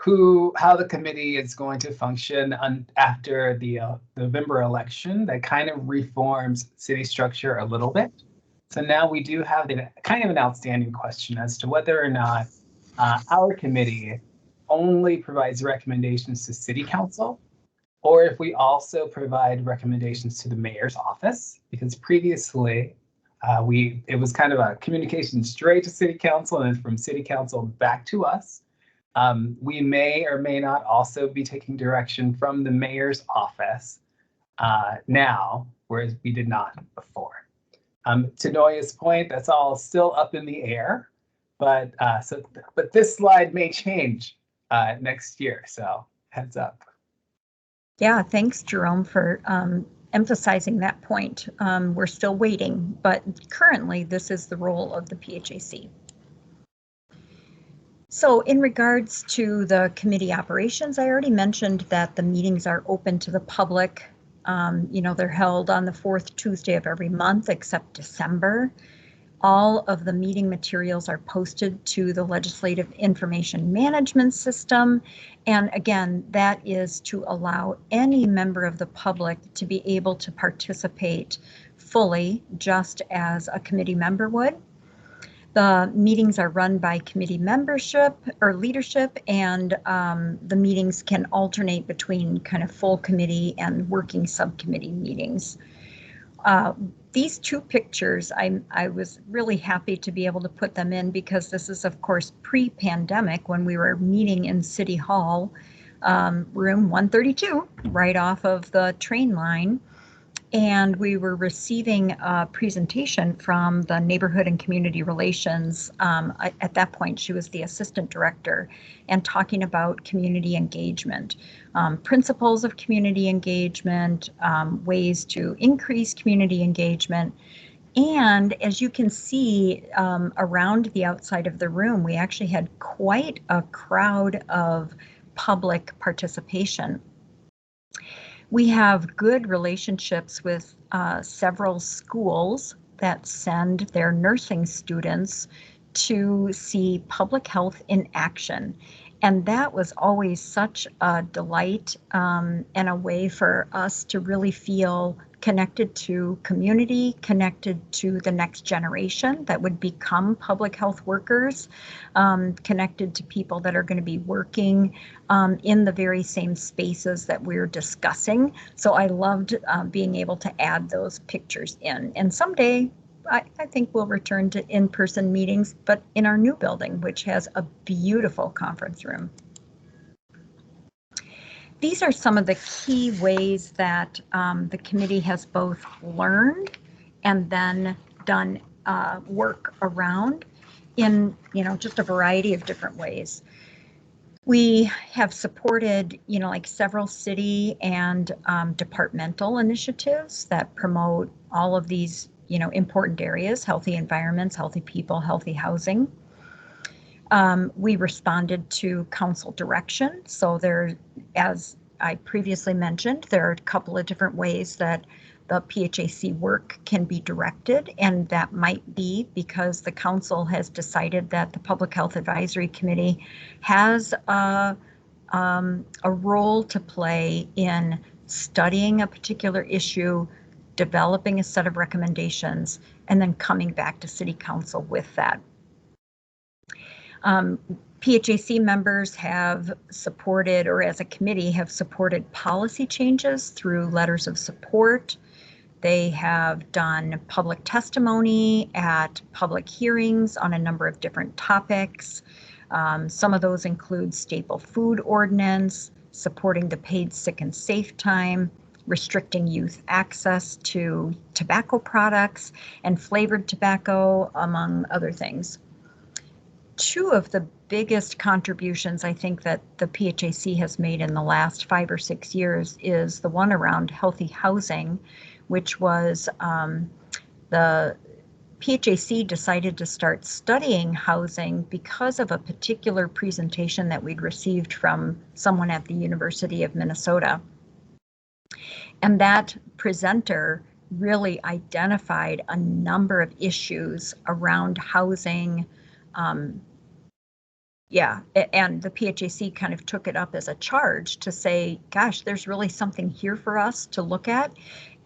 how the committee is going to function after the November election that kind of reforms city structure a little bit. So now we do have kind of an outstanding question as to whether or not our committee only provides recommendations to city council, or if we also provide recommendations to the mayor's office, because previously it was kind of a communication straight to city council and then from city council back to us. We may or may not also be taking direction from the mayor's office now, whereas we did not before. To Noya's point, that's all still up in the air, but this slide may change next year, so heads up. Yeah, thanks, Jerome, for emphasizing that point. We're still waiting, but currently this is the role of the PHAC. So in regards to the committee operations, I already mentioned that the meetings are open to the public. They're held on the fourth Tuesday of every month except December. All of the meeting materials are posted to the Legislative Information Management System. And again, that is to allow any member of the public to be able to participate fully, just as a committee member would. The meetings are run by committee membership or leadership, and the meetings can alternate between kind of full committee and working subcommittee meetings. These two pictures, I was really happy to be able to put them in because this is, of course, pre-pandemic when we were meeting in City Hall, room 132, right off of the train line. And we were receiving a presentation from the Neighborhood and Community Relations. At that point, she was the assistant director, and talking about community engagement, principles of community engagement, ways to increase community engagement. And as you can see around the outside of the room, we actually had quite a crowd of public participation. We have good relationships with several schools that send their nursing students to see public health in action. And that was always such a delight and a way for us to really feel connected to community, connected to the next generation that would become public health workers, connected to people that are going to be working in the very same spaces that we're discussing. So I loved being able to add those pictures in. And someday, I think we'll return to in-person meetings, but in our new building, which has a beautiful conference room. These are some of the key ways that the committee has both learned and then done work around in, just a variety of different ways. We have supported, like several city and departmental initiatives that promote all of these, important areas: healthy environments, healthy people, healthy housing. We responded to council direction. So there, as I previously mentioned, there are a couple of different ways that the PHAC work can be directed, and that might be because the council has decided that the Public Health Advisory Committee has a role to play in studying a particular issue, developing a set of recommendations, and then coming back to City Council with that. PHAC members have supported, or as a committee have supported, policy changes through letters of support. They have done public testimony at public hearings on a number of different topics. Some of those include staple food ordinance, supporting the paid sick and safe time, restricting youth access to tobacco products and flavored tobacco, among other things. Two of the biggest contributions I think that the PHAC has made in the last 5 or 6 years is the one around healthy housing, which was the PHAC decided to start studying housing because of a particular presentation that we'd received from someone at the University of Minnesota. And that presenter really identified a number of issues around housing, Yeah, and the PHAC kind of took it up as a charge to say, gosh, there's really something here for us to look at.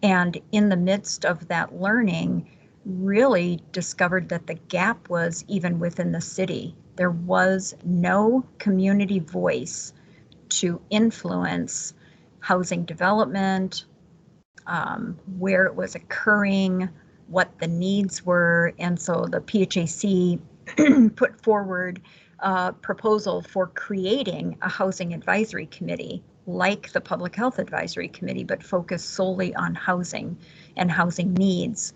And in the midst of that learning, really discovered that the gap was even within the city. There was no community voice to influence housing development, where it was occurring, what the needs were. And so the PHAC put forward a proposal for creating a housing advisory committee like the Public Health Advisory Committee, but focused solely on housing and housing needs.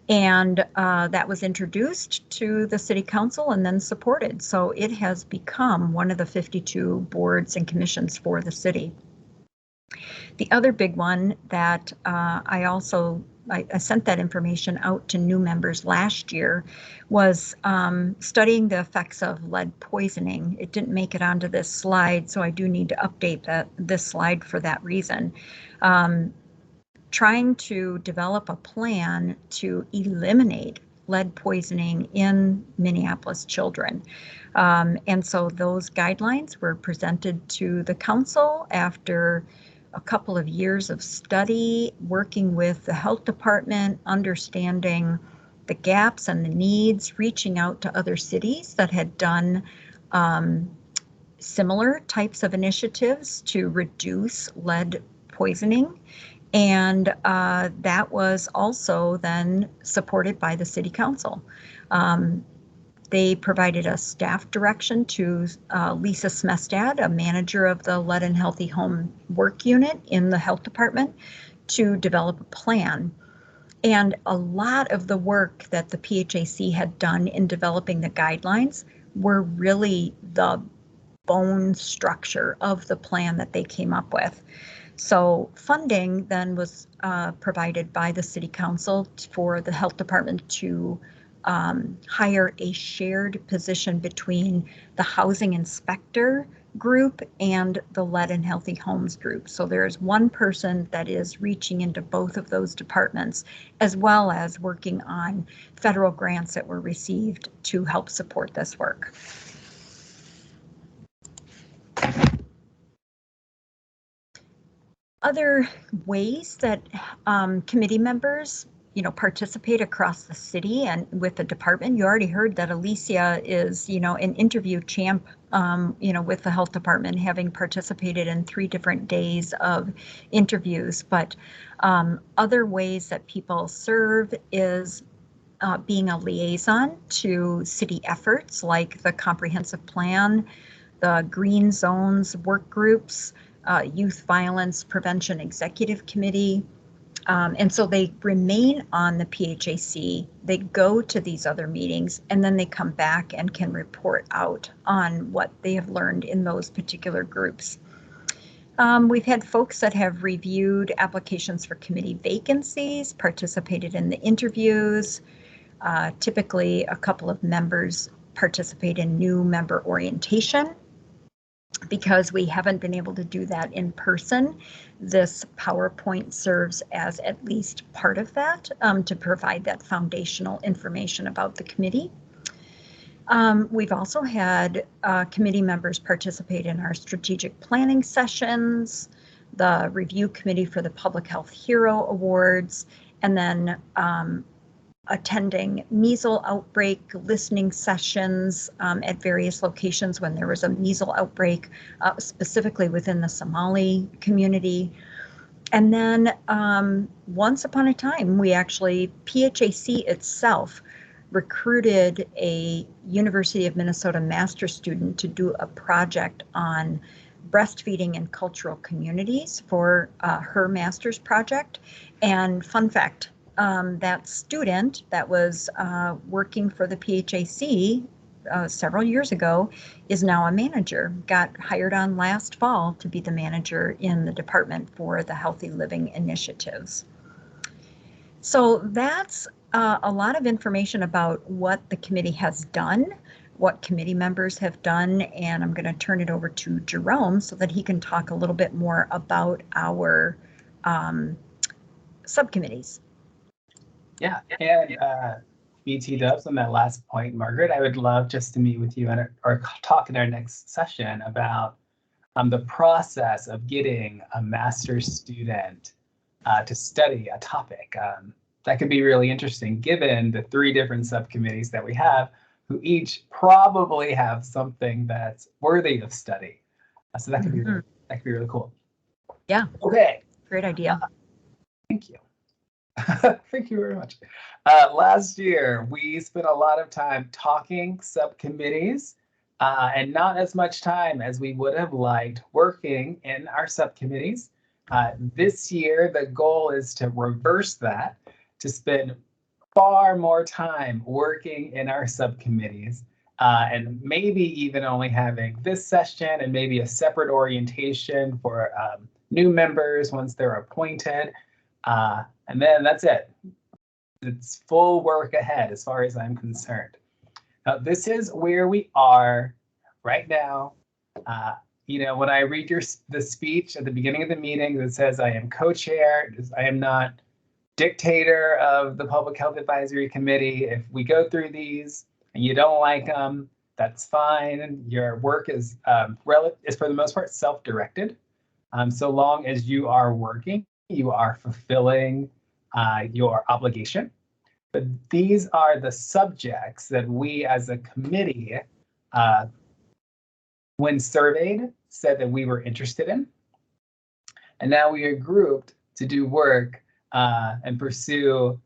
And that was introduced to the City Council and then supported. So it has become one of the 52 boards and commissions for the city. The other big one that I sent that information out to new members last year was studying the effects of lead poisoning. It didn't make it onto this slide, so I do need to update this slide for that reason. Trying to develop a plan to eliminate lead poisoning in Minneapolis children. And so those guidelines were presented to the council after a couple of years of study, working with the health department, understanding the gaps and the needs, reaching out to other cities that had done similar types of initiatives to reduce lead poisoning. And that was also then supported by the City Council. They provided a staff direction to Lisa Smestad, a manager of the Lead and Healthy Home Work Unit in the Health Department, to develop a plan. And a lot of the work that the PHAC had done in developing the guidelines were really the bone structure of the plan that they came up with. So funding then was provided by the City Council for the Health Department to hire a shared position between the housing inspector group and the Lead and Healthy Homes group. So there's one person that is reaching into both of those departments, as well as working on federal grants that were received to help support this work. Other ways that committee members participate across the city and with the department. You already heard that Alicia is, an interview champ, with the health department, having participated in 3 different days of interviews. But other ways that people serve is being a liaison to city efforts like the comprehensive plan, the green zones work groups, Youth Violence Prevention Executive Committee. And so they remain on the PHAC, they go to these other meetings, and then they come back and can report out on what they have learned in those particular groups. We've had folks that have reviewed applications for committee vacancies, participated in the interviews. Typically, a couple of members participate in new member orientation. Because we haven't been able to do that in person, this PowerPoint serves as at least part of that to provide that foundational information about the committee. We've also had committee members participate in our strategic planning sessions, the review committee for the Public Health Hero Awards, and then attending measles outbreak listening sessions at various locations when there was a measles outbreak, specifically within the Somali community. And then once upon a time, we actually, PHAC itself recruited a University of Minnesota master's student to do a project on breastfeeding in cultural communities for her master's project. And fun fact, that student that was working for the PHAC several years ago is now a manager, got hired on last fall to be the manager in the department for the Healthy Living initiatives. So that's a lot of information about what the committee has done, what committee members have done, and I'm going to turn it over to Jerome so that he can talk a little bit more about our subcommittees. Yeah, and BT dubs on that last point, Margaret. I would love just to meet with you or talk in our next session about the process of getting a master's student to study a topic. That could be really interesting given the 3 different subcommittees that we have, who each probably have something that's worthy of study. So that could be really cool. Yeah. Okay. Great idea. Thank you. Thank you very much. Last year, we spent a lot of time talking subcommittees and not as much time as we would have liked working in our subcommittees. This year, the goal is to reverse that, to spend far more time working in our subcommittees and maybe even only having this session and maybe a separate orientation for new members once they're appointed. And then that's it. It's full work ahead as far as I'm concerned. Now, this is where we are right now. You know, when I read the speech at the beginning of the meeting that says I am co-chair, I am not dictator of the Public Health Advisory Committee. If we go through these and you don't like them, that's fine. Your work is for the most part self-directed. So long as you are working, you are fulfilling your obligation. But these are the subjects that we as a committee, when surveyed, said that we were interested in. And now we are grouped to do work and pursue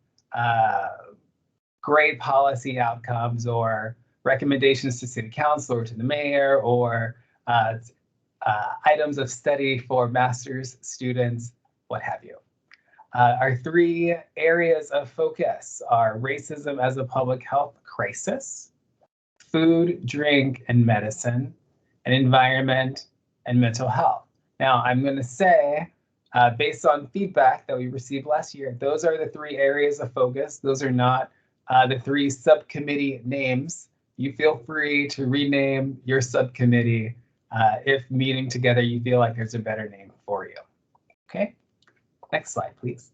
great policy outcomes or recommendations to city council or to the mayor or items of study for master's students, what have you. Our 3 areas of focus are racism as a public health crisis, food, drink, and medicine, and environment and mental health. Now, I'm going to say, based on feedback that we received last year, those are the 3 areas of focus. Those are not the 3 subcommittee names. You feel free to rename your subcommittee if meeting together you feel like there's a better name for you. Okay, next slide, please.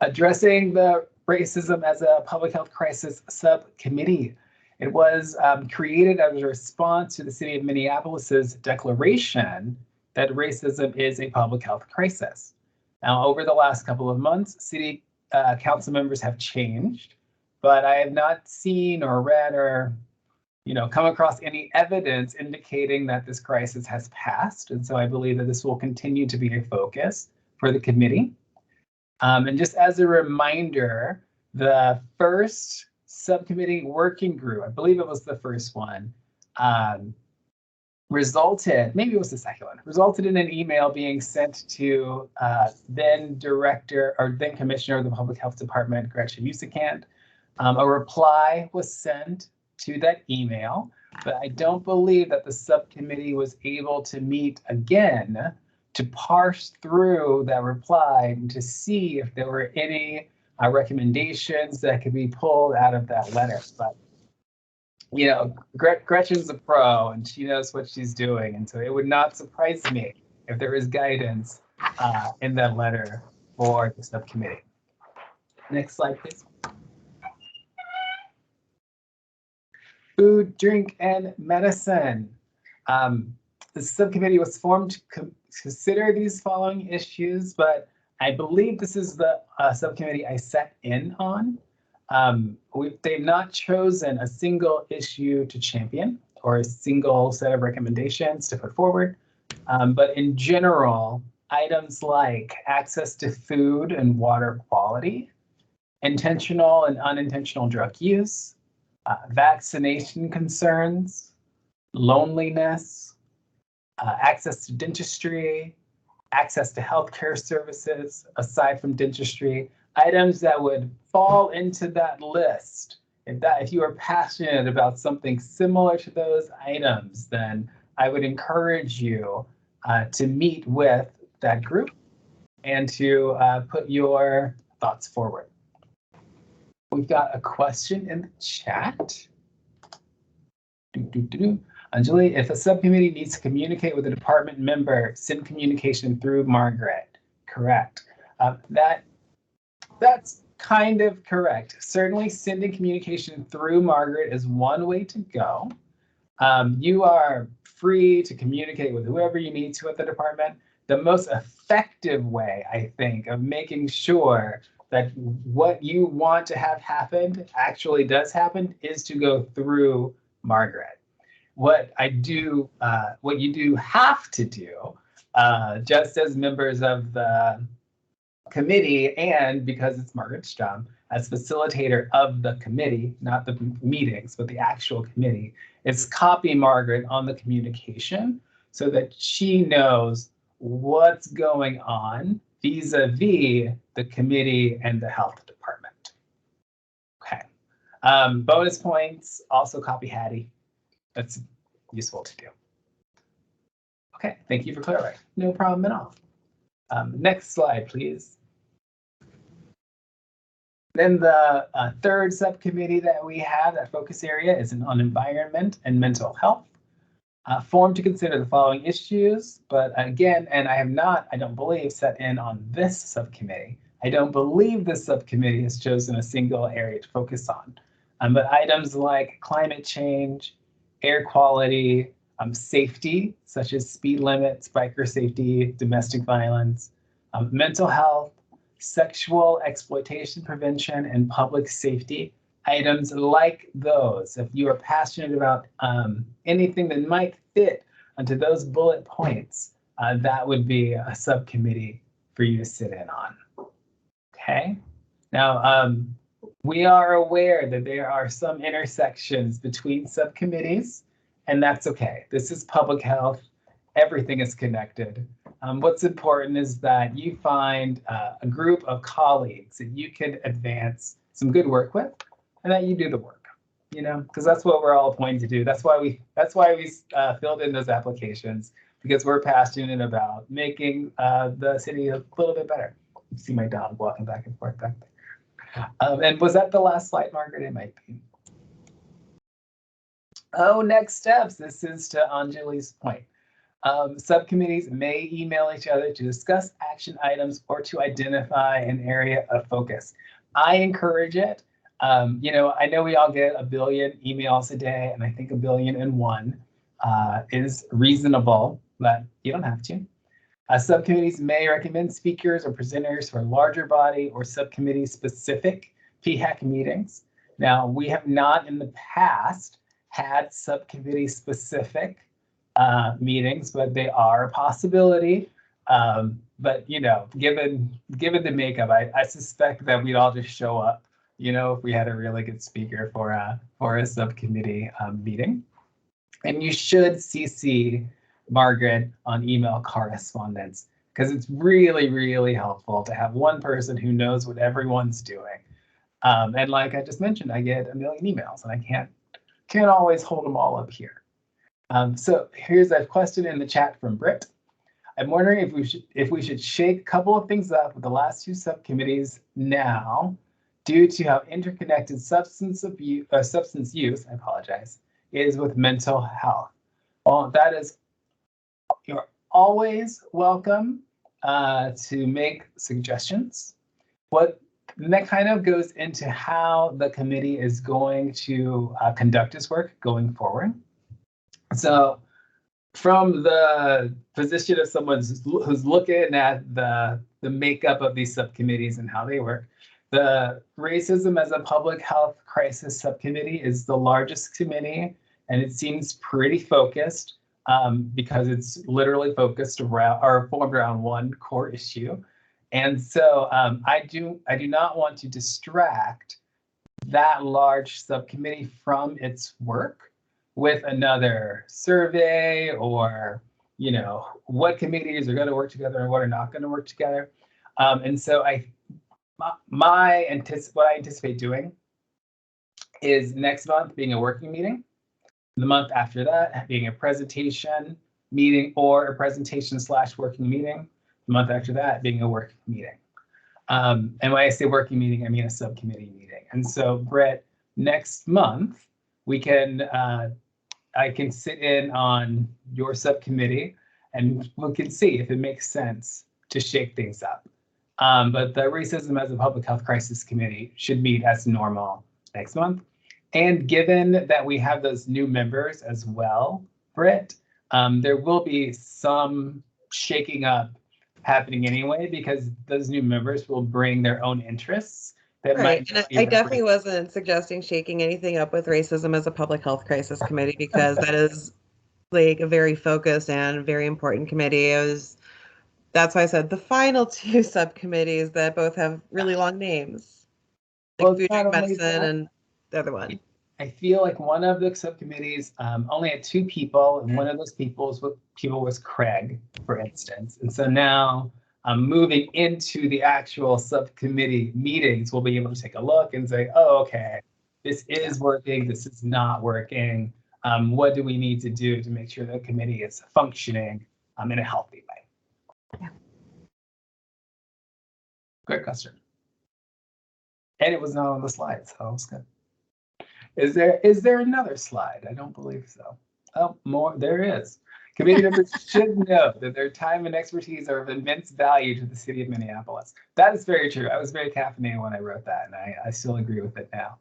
Addressing the racism as a public health crisis subcommittee. It was created as a response to the city of Minneapolis's declaration that racism is a public health crisis. Now, over the last couple of months, city council members have changed, but I have not seen or read or come across any evidence indicating that this crisis has passed. And so I believe that this will continue to be a focus for the committee. And just as a reminder, the first subcommittee working group, I believe it was the first one, maybe it was the second one, resulted in an email being sent to then Director or then Commissioner of the Public Health Department, Gretchen Musicant. A reply was sent to that email, but I don't believe that the subcommittee was able to meet again to parse through that reply and to see if there were any recommendations that could be pulled out of that letter. But Gretchen's a pro and she knows what she's doing, and so it would not surprise me if there is guidance in that letter for the subcommittee. Next slide, please. Food, drink, and medicine. The subcommittee was formed to consider these following issues, but I believe this is the subcommittee I sat in on. They've not chosen a single issue to champion or a single set of recommendations to put forward. But in general, items like access to food and water quality, intentional and unintentional drug use, vaccination concerns, loneliness, access to dentistry, access to healthcare services aside from dentistry, items that would fall into that list. If you are passionate about something similar to those items, then I would encourage you to meet with that group and to put your thoughts forward. We've got a question in the chat. Anjali, if a subcommittee needs to communicate with a department member, send communication through Margaret. Correct. That's kind of correct. Certainly sending communication through Margaret is one way to go. You are free to communicate with whoever you need to at the department. The most effective way, I think, of making sure that what you want to have happen actually does happen is to go through Margaret. What you do have to do, just as members of the committee, and because it's Margaret's job as facilitator of the committee, not the meetings, but the actual committee, is copy Margaret on the communication so that she knows what's going on vis-a-vis the committee and the health department. Okay. Bonus points, also copy Hattie. That's useful to do. Okay, thank you for clarifying. No problem at all. Next slide, please. Then the third subcommittee that we have, that focus area, is on environment and mental health. Formed to consider the following issues, but again, and I don't believe, set in on this subcommittee. I don't believe this subcommittee has chosen a single area to focus on. But items like climate change, air quality, safety, such as speed limits, biker safety, domestic violence, mental health, sexual exploitation prevention, and public safety. Items like those, if you are passionate about anything that might fit onto those bullet points, that would be a subcommittee for you to sit in on. Okay. Now, we are aware that there are some intersections between subcommittees, and that's okay. This is public health. Everything is connected. What's important is that you find a group of colleagues that you can advance some good work with, and that you do the work, because that's what we're all appointed to do. That's why we filled in those applications, because we're passionate about making the city a little bit better. You see my dog walking back and forth back there. And was that the last slide, Margaret? It might be. Oh, next steps. This is to Anjali's point. Subcommittees may email each other to discuss action items or to identify an area of focus. I encourage it. I know we all get 1 billion emails a day, and I think 1,000,000,001 is reasonable, but you don't have to. Subcommittees may recommend speakers or presenters for larger body or subcommittee specific PHAC meetings. Now, we have not in the past had subcommittee specific meetings, but they are a possibility. But given the makeup, I suspect that we'd all just show up, if we had a really good speaker for a subcommittee meeting. And you should CC Margaret on email correspondence, because it's really, really helpful to have one person who knows what everyone's doing. And like I just mentioned, I get 1,000,000 emails, and I can't always hold them all up here. So here's a question in the chat from Britt. I'm wondering if we should shake a couple of things up with the last 2 subcommittees now, due to how interconnected substance use, I apologize, is with mental health. Well, you're always welcome to make suggestions. And that kind of goes into how the committee is going to conduct its work going forward. So from the position of someone who's looking at the makeup of these subcommittees and how they work, the Racism as a Public Health Crisis Subcommittee is the largest committee, and it seems pretty focused because it's literally focused around or formed around one core issue. And so I do not want to distract that large subcommittee from its work with another survey or, what committees are going to work together and what are not going to work together. And so what I anticipate doing is next month being a working meeting, the month after that being a presentation meeting or a presentation/working meeting, the month after that being a working meeting. And when I say working meeting, I mean a subcommittee meeting. And so, Brett, next month I can sit in on your subcommittee, and we can see if it makes sense to shake things up. But the Racism as a Public Health Crisis Committee should meet as normal next month. And given that we have those new members as well for it, there will be some shaking up happening anyway, because those new members will bring their own interests that Right. might And not be I definitely wasn't suggesting shaking anything up with Racism as a Public Health Crisis Committee, because that is like a very focused and very important committee. That's why I said the final two subcommittees that both have really long names, like Well, food not and only medicine that, and the other one. I feel like one of the subcommittees only had 2 people, and one of those people was Craig, for instance. And so now moving into the actual subcommittee meetings, we'll be able to take a look and say, oh, okay, this is working, this is not working. What do we need to do to make sure the committee is functioning in a healthy way? Yeah. Great question. And it was not on the slide, so it was good. Is there another slide? I don't believe so. Oh, more, there is. Committee members should know that their time and expertise are of immense value to the city of Minneapolis. That is very true. I was very caffeinated when I wrote that, and I still agree with it now.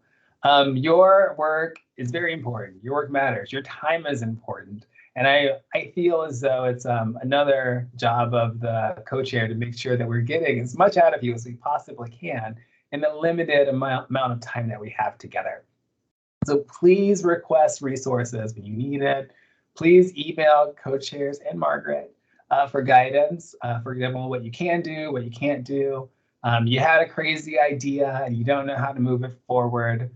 Your work is very important. Your work matters. Your time is important. And I feel as though it's another job of the co-chair to make sure that we're getting as much out of you as we possibly can in the limited amount of time that we have together. So please request resources when you need it. Please email co-chairs and Margaret for guidance. For example, what you can do, what you can't do. You had a crazy idea and you don't know how to move it forward.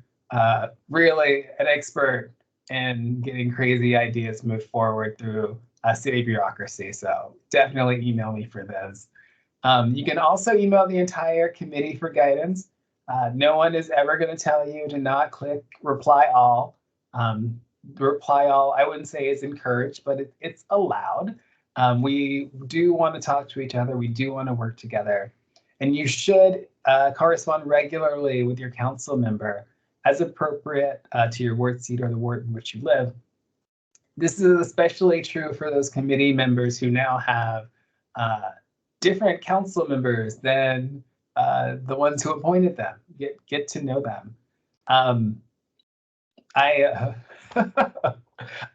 Really an expert in getting crazy ideas moved forward through city bureaucracy. So definitely email me for those. You can also email the entire committee for guidance. No one is ever going to tell you to not click reply all. Reply all, I wouldn't say is encouraged, but it's allowed. We do want to talk to each other. We do want to work together. And you should correspond regularly with your council member as appropriate to your ward seat or the ward in which you live. This is especially true for those committee members who now have different council members than the ones who appointed them. Get to know them.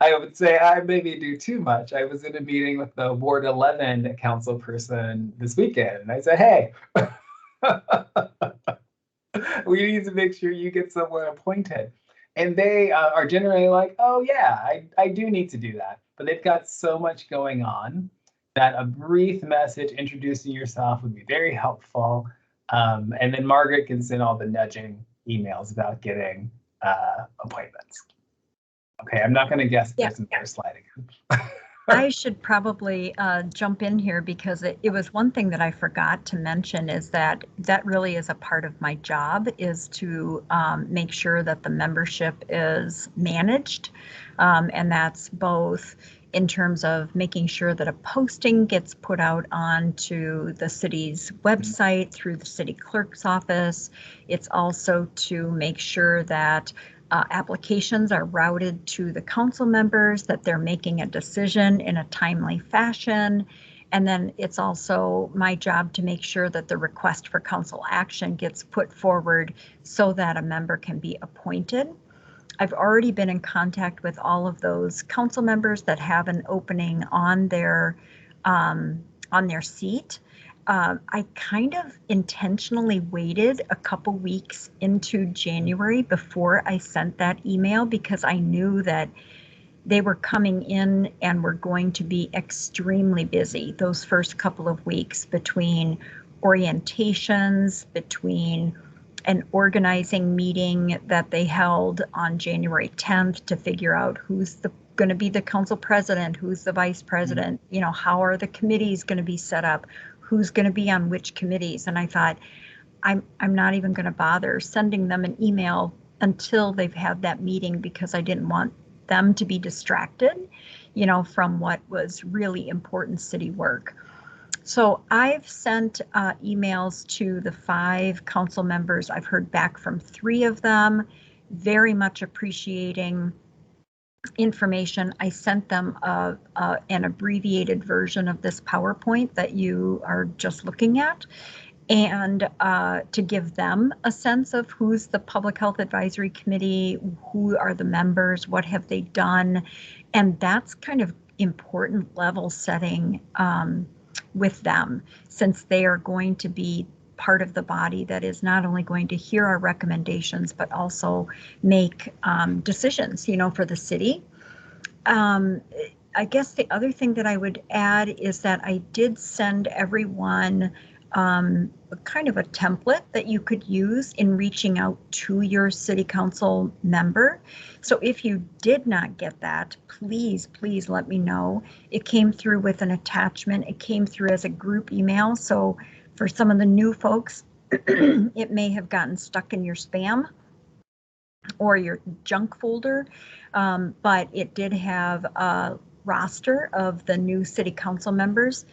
I would say I maybe do too much. I was in a meeting with the Ward 11 council person this weekend, and I said, hey, we need to make sure you get someone appointed. And they are generally like, oh yeah, I do need to do that. But they've got so much going on that a brief message introducing yourself would be very helpful. And then Margaret can send all the nudging emails about getting appointments. Okay, I'm not going to guess if there's another slide again. I should probably jump in here because it was one thing that I forgot to mention is that really is a part of my job, is to make sure that the membership is managed. And that's both in terms of making sure that a posting gets put out onto the city's website through the city clerk's office. It's also to make sure that applications are routed to the council members, that they're making a decision in a timely fashion. And then it's also my job to make sure that the request for council action gets put forward so that a member can be appointed. I've already been in contact with all of those council members that have an opening on their seat. I kind of intentionally waited a couple weeks into January before I sent that email because I knew that they were coming in and were going to be extremely busy those first couple of weeks between orientations, between an organizing meeting that they held on January 10th to figure out who's going to be the council president, who's the vice president, you know, how are the committees going to be set up, who's going to be on which committees. And I thought, I'm not even going to bother sending them an email until they've had that meeting because I didn't want them to be distracted, you know, from what was really important city work. So I've sent emails to the 5 council members. I've heard back from 3 of them, very much appreciating information. I sent them an abbreviated version of this PowerPoint that you are just looking at. and to give them a sense of who's the Public Health Advisory Committee, who are the members, what have they done, and that's kind of important level setting with them, since they are going to be part of the body that is not only going to hear our recommendations, but also make decisions, for the city. I guess the other thing that I would add is that I did send everyone kind of a template that you could use in reaching out to your city council member. So if you did not get that, please let me know. It came through with an attachment. It came through as a group email. So for some of the new folks, it may have gotten stuck in your spam or your junk folder, but it did have a roster of the new city council members.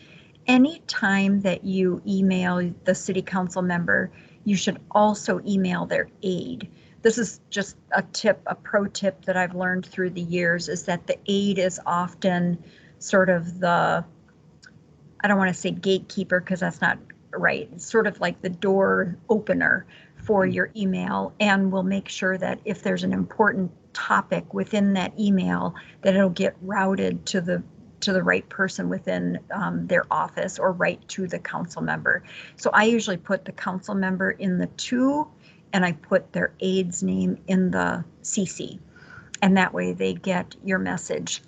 Anytime that you email the city council member, you should also email their aide. This is just a pro tip that I've learned through the years, is that the aide is often sort of the, I don't want to say gatekeeper because that's not right. It's sort of like the door opener for your email, and will make sure that if there's an important topic within that email, that it'll get routed to the right person within their office, or right to the council member. So I usually put the council member in the to, and I put their aide's name in the CC. And that way they get your message.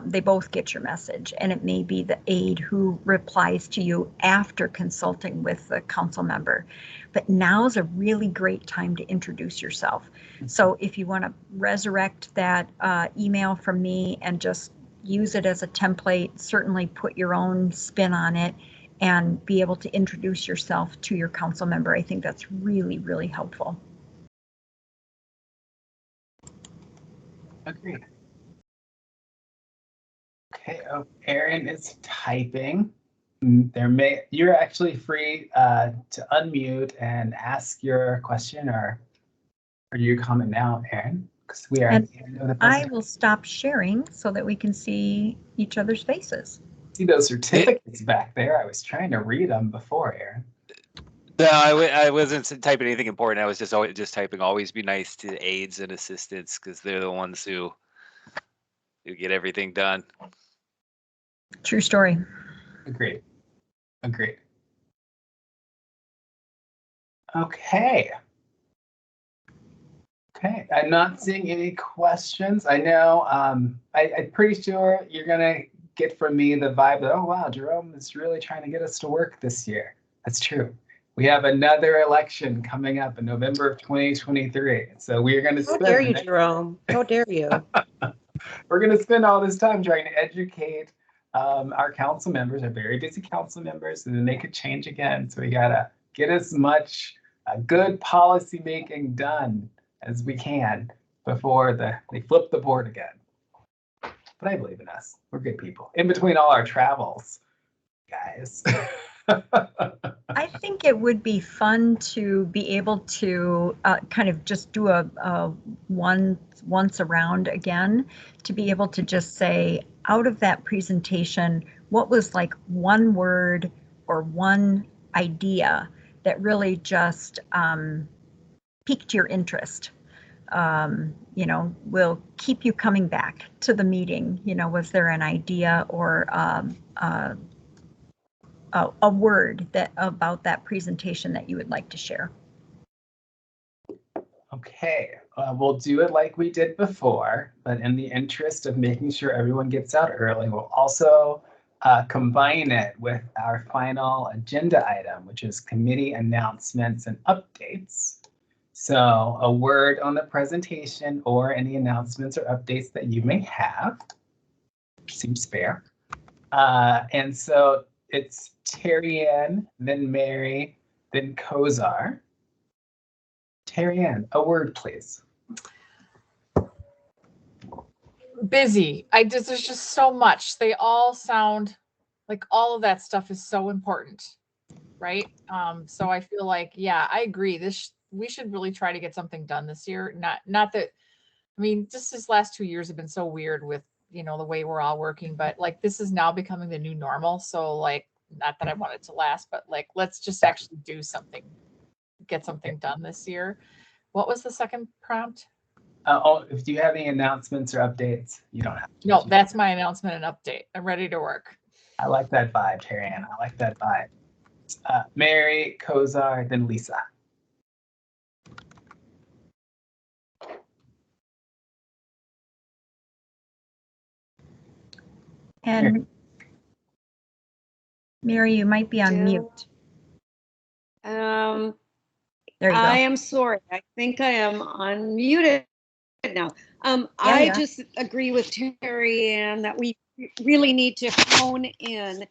They both get your message, and it may be the aide who replies to you after consulting with the council member. But now's a really great time to introduce yourself. So if you want to resurrect that email from me and just use it as a template, certainly put your own spin on it and be able to introduce yourself to your council member. I think that's really, really helpful. Agreed. Okay, oh, Erin is typing. You're actually free to unmute and ask your question or your comment now, Erin, because we are at the end of the presentation. I will stop sharing so that we can see each other's faces. See those certificates back there? I was trying to read them before, Erin. No, I wasn't typing anything important. I was just typing. Always be nice to aides and assistants, because they're the ones who get everything done. True story. Agreed. Okay. I'm not seeing any questions. I know I'm pretty sure you're gonna get from me the vibe that, oh wow, Jerome is really trying to get us to work this year. That's true. We have another election coming up in November of 2023. So we're going to spend— How dare you, Jerome? How dare you? We're going to spend all this time trying to educate our council members, our very busy council members, and then they could change again. So we got to get as much good policy making done as we can before they flip the board again. But I believe in us. We're good people. In between all our travels, guys. I think it would be fun to be able to kind of just do a once around again, to be able to just say, out of that presentation, what was like one word or one idea that really just piqued your interest? Will keep you coming back to the meeting. Was there an idea or a word about that presentation that you would like to share? Okay, we'll do it like we did before, but in the interest of making sure everyone gets out early, we'll also combine it with our final agenda item, which is committee announcements and updates. So a word on the presentation or any announcements or updates that you may have. Seems fair. And so it's Terry Ann, then Mary, then Kozar. Terry Ann, a word, please. Busy. There's just so much. They all sound like all of that stuff is so important, right? So I feel like, yeah, I agree. We should really try to get something done this year. Not that, I mean, just this last 2 years have been so weird with, the way we're all working, but like this is now becoming the new normal. So like not that I want it to last, but like, let's just actually do something, get something done this year. What was the second prompt? If you have any announcements or updates, you don't have to. No, that's my announcement and update. I'm ready to work. I like that vibe, Terry Ann. I like that vibe. Mary, Kozar, then Lisa. And Mary, you might be on mute. There you go. I am sorry. I think I am unmuted now. I just agree with Terry Ann that we really need to hone in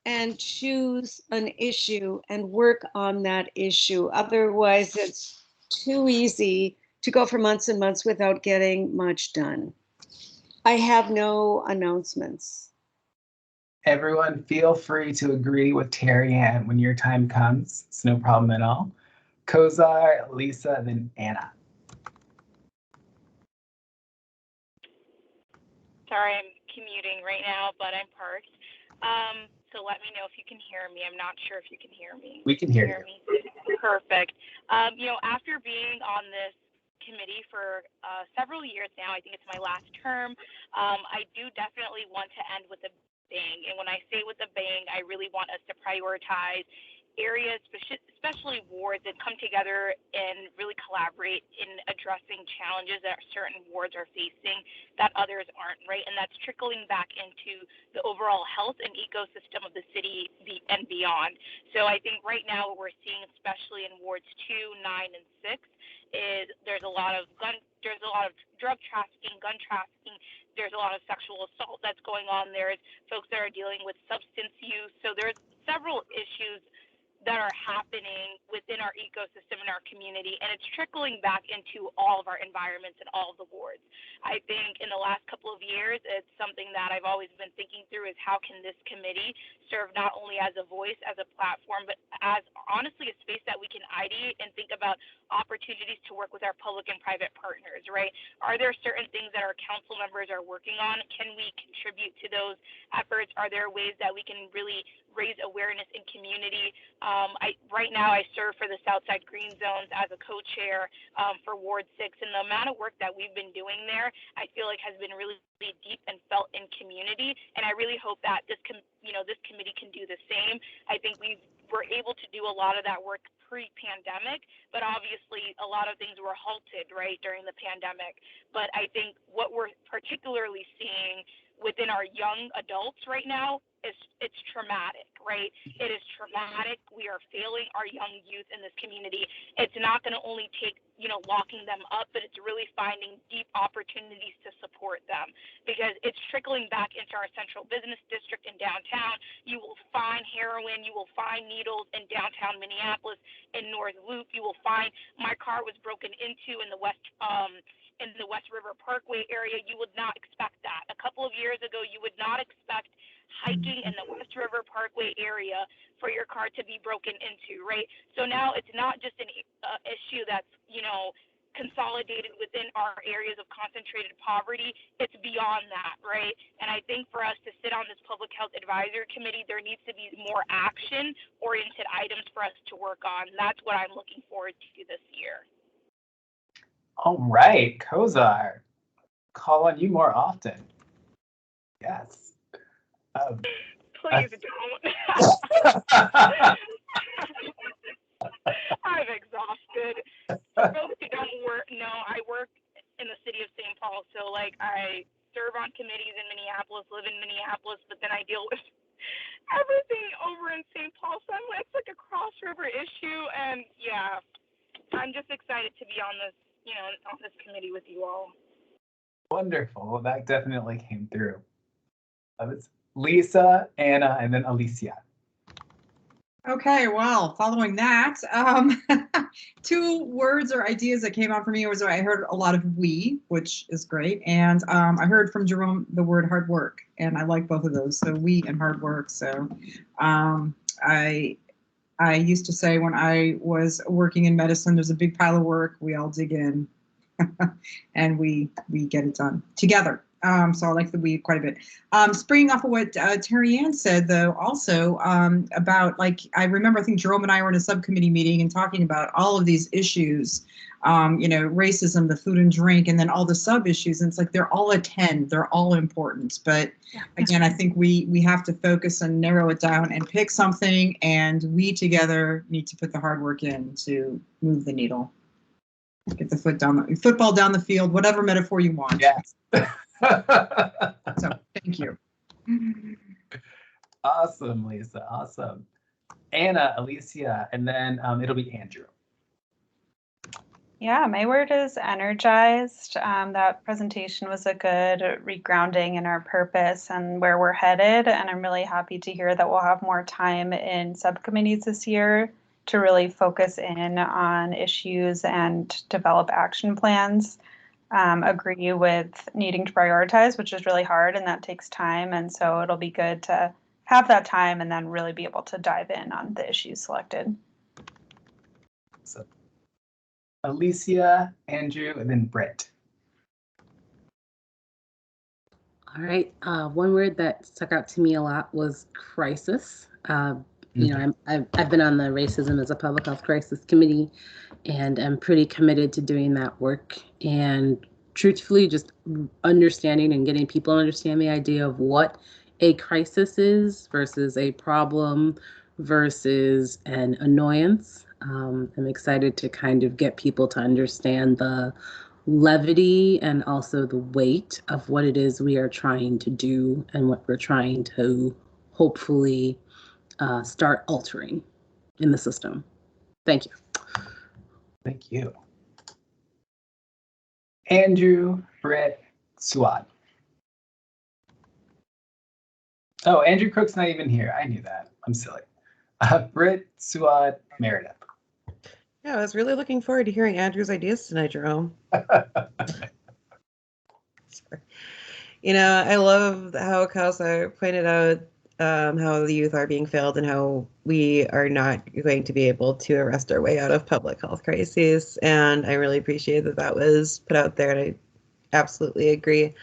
and choose an issue and work on that issue. Otherwise, it's too easy to go for months and months without getting much done. I have no announcements. Everyone, feel free to agree with Terry Ann when your time comes. It's no problem at all. Kozar, Lisa, then Anna. Sorry, I'm commuting right now, but I'm parked. So let me know if you can hear me. I'm not sure if you can hear me. We can hear you. Me? Perfect. After being on this committee for several years now, I think it's my last term, I do definitely want to end with a bang. And when I say with a bang, I really want us to prioritize areas, especially wards, that come together and really collaborate in addressing challenges that certain wards are facing that others aren't, right? And that's trickling back into the overall health and ecosystem of the city and beyond. So I think right now what we're seeing, especially in wards 2, 9, and 6, is there's a lot of drug trafficking, gun trafficking. There's a lot of sexual assault that's going on. There's folks that are dealing with substance use. So there's several issues that are happening within our ecosystem in our community, and it's trickling back into all of our environments and all of the wards. I think in the last couple of years, it's something that I've always been thinking through, is how can this committee serve not only as a voice, as a platform, but as honestly a space that we can ideate and think about opportunities to work with our public and private partners, right? Are there certain things that our council members are working on? Can we contribute to those efforts? Are there ways that we can really raise awareness in community? Right now I serve for the Southside Green Zones as a co-chair for Ward 6, and the amount of work that we've been doing there, I feel like has been really deep and felt in community, and I really hope that this committee can do the same. I think we're able to do a lot of that work pre-pandemic, but obviously a lot of things were halted, right, during the pandemic. But I think what we're particularly seeing within our young adults right now is it's traumatic, right? It is traumatic. We are failing our young youth in this community. It's not going to only take, locking them up, but it's really finding deep opportunities to support them, because it's trickling back into our central business district in downtown. You will find heroin, you will find needles in downtown Minneapolis, in North Loop. You will find, my car was broken into in the West River Parkway area. You would not expect that. A couple of years ago, you would not expect hiking in the West River Parkway area for your car to be broken into, right? So now it's not just an issue that's, consolidated within our areas of concentrated poverty. It's beyond that, right? And I think for us to sit on this Public Health Advisory Committee, there needs to be more action-oriented items for us to work on. That's what I'm looking forward to this year. All right, Kozar, call on you more often. Yes. Please don't. I'm exhausted. For folks who don't work, I work in the city of St. Paul, so I serve on committees in Minneapolis, live in Minneapolis, but then I deal with everything over in St. Paul, so it's like a cross river issue, and yeah, I'm just excited to be on this, on this committee with you all. Wonderful. Well, that definitely came through. It's Lisa, Anna, and then Alicia. Okay, well, following that, 2 words or ideas that came out for me was I heard a lot of we, which is great, and I heard from Jerome the word hard work, and I like both of those, so we and hard work. So I used to say when I was working in medicine, there's a big pile of work, we all dig in, and we get it done together. So I like the weed quite a bit. Springing off of what Terry Ann said, though, also about, like, I remember, I think Jerome and I were in a subcommittee meeting and talking about all of these issues, racism, the food and drink, and then all the sub issues. And it's like they're all a 10, they're all important. But again, I think we have to focus and narrow it down and pick something, and we together need to put the hard work in to move the needle. Get the football down the field, whatever metaphor you want. Yes. So thank you. Awesome, Lisa. Awesome. Anna, Alicia, and then it'll be Andrew. Yeah, my word is energized. That presentation was a good regrounding in our purpose and where we're headed. And I'm really happy to hear that we'll have more time in subcommittees this year to really focus in on issues and develop action plans. Agree with needing to prioritize, which is really hard and that takes time. And so it'll be good to have that time and then really be able to dive in on the issues selected. So, Alicia, Andrew, and then Britt. All right. One word that stuck out to me a lot was crisis. I've been on the Racism as a Public Health Crisis Committee, and I'm pretty committed to doing that work. And truthfully, just understanding and getting people to understand the idea of what a crisis is versus a problem versus an annoyance. I'm excited to kind of get people to understand the levity and also the weight of what it is we are trying to do and what we're trying to hopefully start altering in the system. Thank you. Thank you. Andrew, Britt, Suad. Oh, Andrew Crook's not even here. I knew that. I'm silly. Britt, Suad, Meredith. Yeah, I was really looking forward to hearing Andrew's ideas tonight, Jerome. Sorry. I love how Kelsar pointed out how the youth are being failed and how we are not going to be able to arrest our way out of public health crises. And I really appreciate that that was put out there, and I absolutely agree.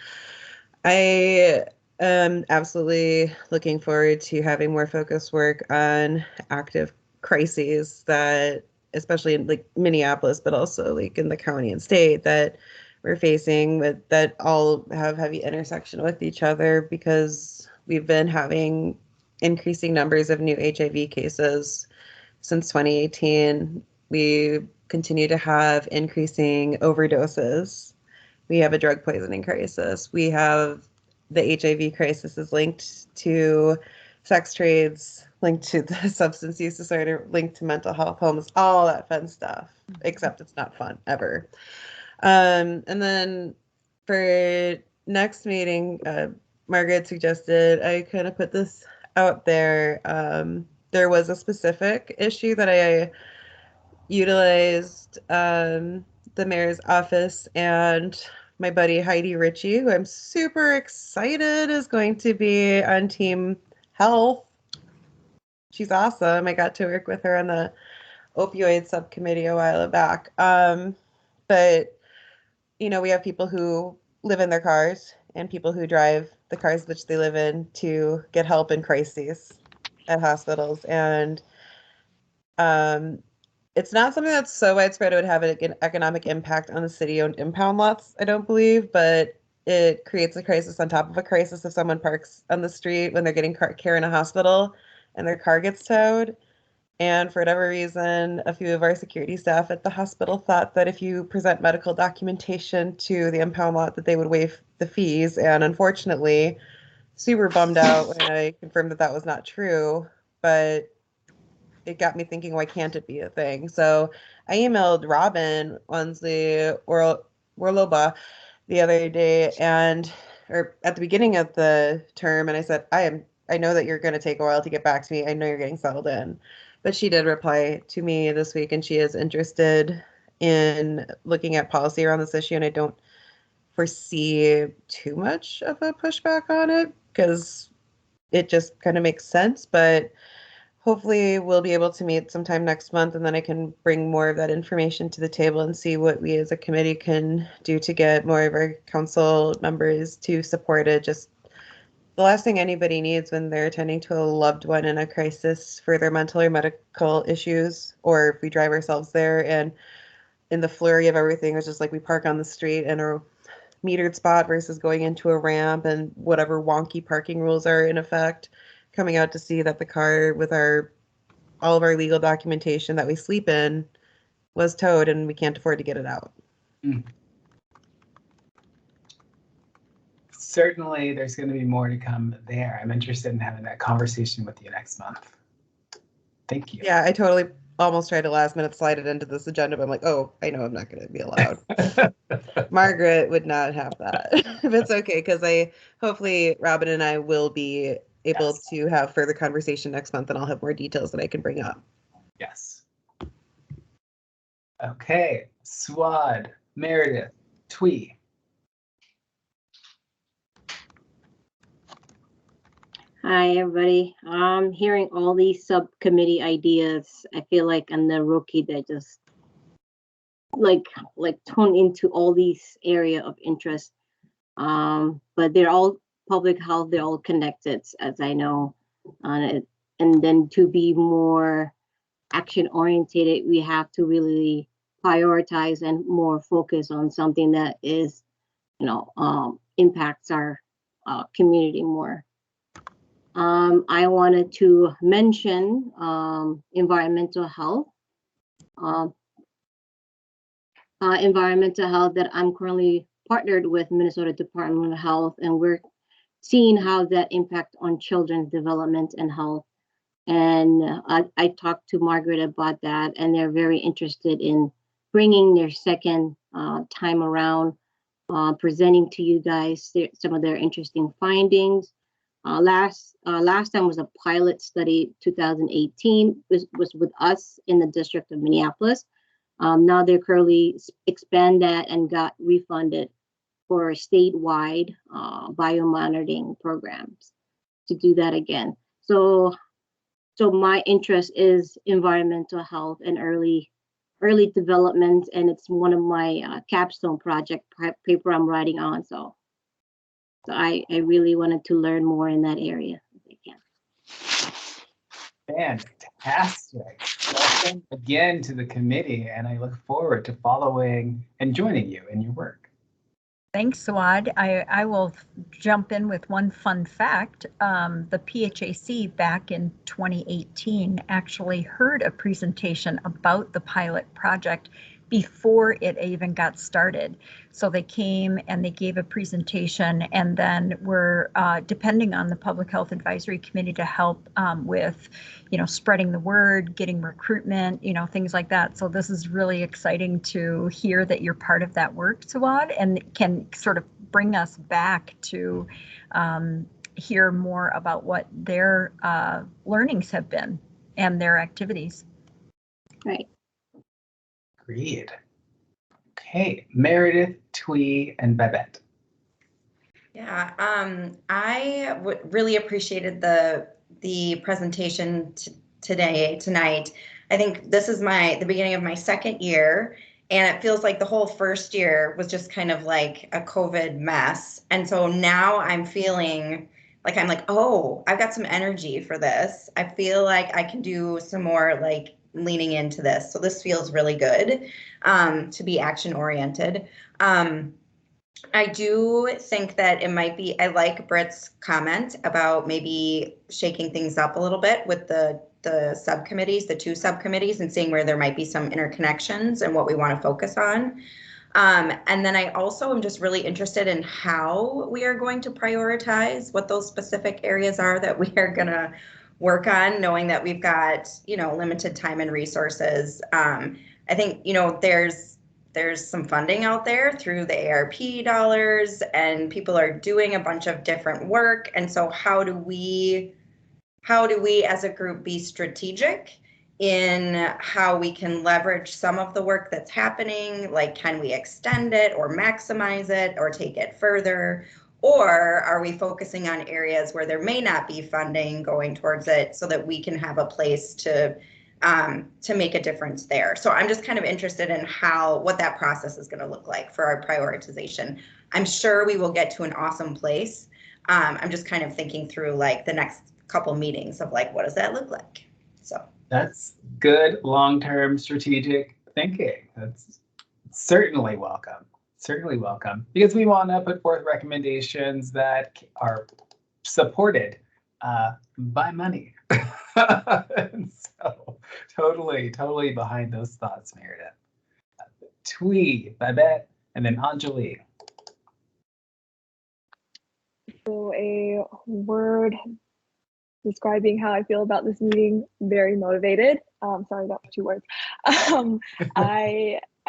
I am absolutely looking forward to having more focused work on active crises that, especially in like Minneapolis, but also like in the county and state that we're facing, that all have heavy intersection with each other, because we've been having increasing numbers of new HIV cases since 2018. We continue to have increasing overdoses. We have a drug poisoning crisis. We have the HIV crisis is linked to sex trades, linked to the substance use disorder, linked to mental health homes, all that fun stuff, except it's not fun ever. And then for next meeting, Margaret suggested I kind of put this out there. There was a specific issue that I utilized the mayor's office and my buddy Heidi Ritchie, who I'm super excited is going to be on Team Health. She's awesome. I got to work with her on the opioid subcommittee a while back. But we have people who live in their cars and people who drive the cars which they live in to get help in crises at hospitals. And it's not something that's so widespread it would have an economic impact on the city-owned impound lots, I don't believe, but it creates a crisis on top of a crisis if someone parks on the street when they're getting care in a hospital and their car gets towed. And for whatever reason, a few of our security staff at the hospital thought that if you present medical documentation to the impound lot that they would waive the fees. And unfortunately, super bummed out when I confirmed that that was not true. But it got me thinking, why can't it be a thing? So I emailed Robin Warloba the other day, or at the beginning of the term, and I said, I know that you're going to take a while to get back to me. I know you're getting settled in. But she did reply to me this week, and she is interested in looking at policy around this issue, and I don't foresee too much of a pushback on it because it just kind of makes sense. But hopefully we'll be able to meet sometime next month, and then I can bring more of that information to the table and see what we as a committee can do to get more of our council members to support it. Just the last thing anybody needs when they're attending to a loved one in a crisis for their mental or medical issues, or if we drive ourselves there and in the flurry of everything, it's just like we park on the street in a metered spot versus going into a ramp and whatever wonky parking rules are in effect, coming out to see that the car with all of our legal documentation that we sleep in was towed and we can't afford to get it out. Certainly, there's going to be more to come there. I'm interested in having that conversation with you next month. Thank you. Yeah, I totally almost tried to last minute slide it into this agenda, but I'm like, oh, I know I'm not going to be allowed. Margaret would not have that. But it's okay, because hopefully Robin and I will be able to have further conversation next month, and I'll have more details that I can bring up. Yes. Okay, Swad, Meredith, Twee. Hi, everybody. Hearing all these subcommittee ideas, I feel like I'm the rookie that just like tone into all these area of interest. But they're all public health, they're all connected, as I know. And then to be more action oriented, we have to really prioritize and more focus on something that is, impacts our community more. I wanted to mention environmental health. Environmental health, that I'm currently partnered with Minnesota Department of Health, and we're seeing how that impact on children's development and health. And I talked to Margaret about that, and they're very interested in bringing their second time around, presenting to you guys some of their interesting findings. Last time was a pilot study, 2018, was with us in the District of Minneapolis. Now they're currently expand that and got refunded for statewide biomonitoring programs to do that again. So my interest is environmental health and early development, and it's one of my capstone project paper I'm writing on. So I really wanted to learn more in that area if I can. Fantastic. Welcome again to the committee, and I look forward to following and joining you in your work. Thanks, Swad. I will jump in with one fun fact. The PHAC back in 2018 actually heard a presentation about the pilot project before it even got started. So they came and they gave a presentation, and then we're depending on the Public Health Advisory Committee to help with, spreading the word, getting recruitment, things like that. So this is really exciting to hear that you're part of that work, Swad, and can sort of bring us back to hear more about what their learnings have been and their activities. Right. Agreed. Okay, Meredith, Twee, and Babette. Yeah, I really appreciated the presentation tonight. I think this is the beginning of my second year, and it feels like the whole first year was just kind of like a COVID mess. And so now I'm feeling like oh, I've got some energy for this. I feel like I can do some more leaning into this. So this feels really good to be action oriented. I do think that it might be, I like Britt's comment about maybe shaking things up a little bit with the subcommittees, the two subcommittees, and seeing where there might be some interconnections and what we want to focus on. And then I also am just really interested in how we are going to prioritize, what those specific areas are that we are going to work on, knowing that we've got, limited time and resources. I think, there's some funding out there through the ARP dollars, and people are doing a bunch of different work. And so how do we as a group be strategic in how we can leverage some of the work that's happening? Like, can we extend it or maximize it or take it further? Or are we focusing on areas where there may not be funding going towards it so that we can have a place to make a difference there? So I'm just kind of interested in what that process is going to look like for our prioritization. I'm sure we will get to an awesome place. I'm just kind of thinking through like the next couple meetings of like, what does that look like? So that's good long-term strategic thinking. That's certainly welcome. Certainly welcome, because we want to put forth recommendations that are supported by money. And so totally behind those thoughts, Meredith. Twee, Babette, and then Anjali. So a word describing how I feel about this meeting: very motivated. Sorry, that was 2 words.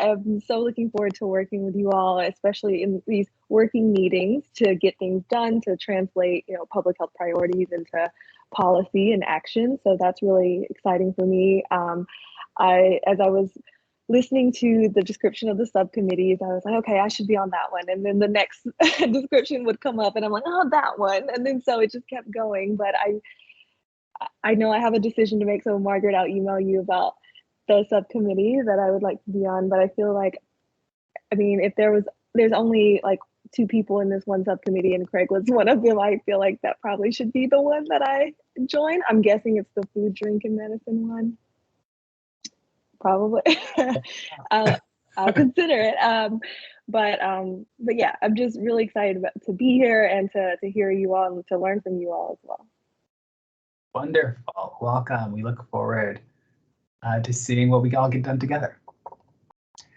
I'm so looking forward to working with you all, especially in these working meetings, to get things done, to translate, public health priorities into policy and action. So that's really exciting for me. As I was listening to the description of the subcommittees, I was like, okay, I should be on that one. And then the next description would come up and I'm like, oh, that one. And then so it just kept going. But I know I have a decision to make. So Margaret, I'll email you about the subcommittee that I would like to be on. But I feel like, if there's only like 2 people in this one subcommittee and Craig was one of them, I feel like that probably should be the one that I join. I'm guessing it's the food, drink, and medicine one. Probably. I'll consider it. But yeah, I'm just really excited to be here and to hear you all and to learn from you all as well. Wonderful. Welcome. We look forward to seeing what we all get done together.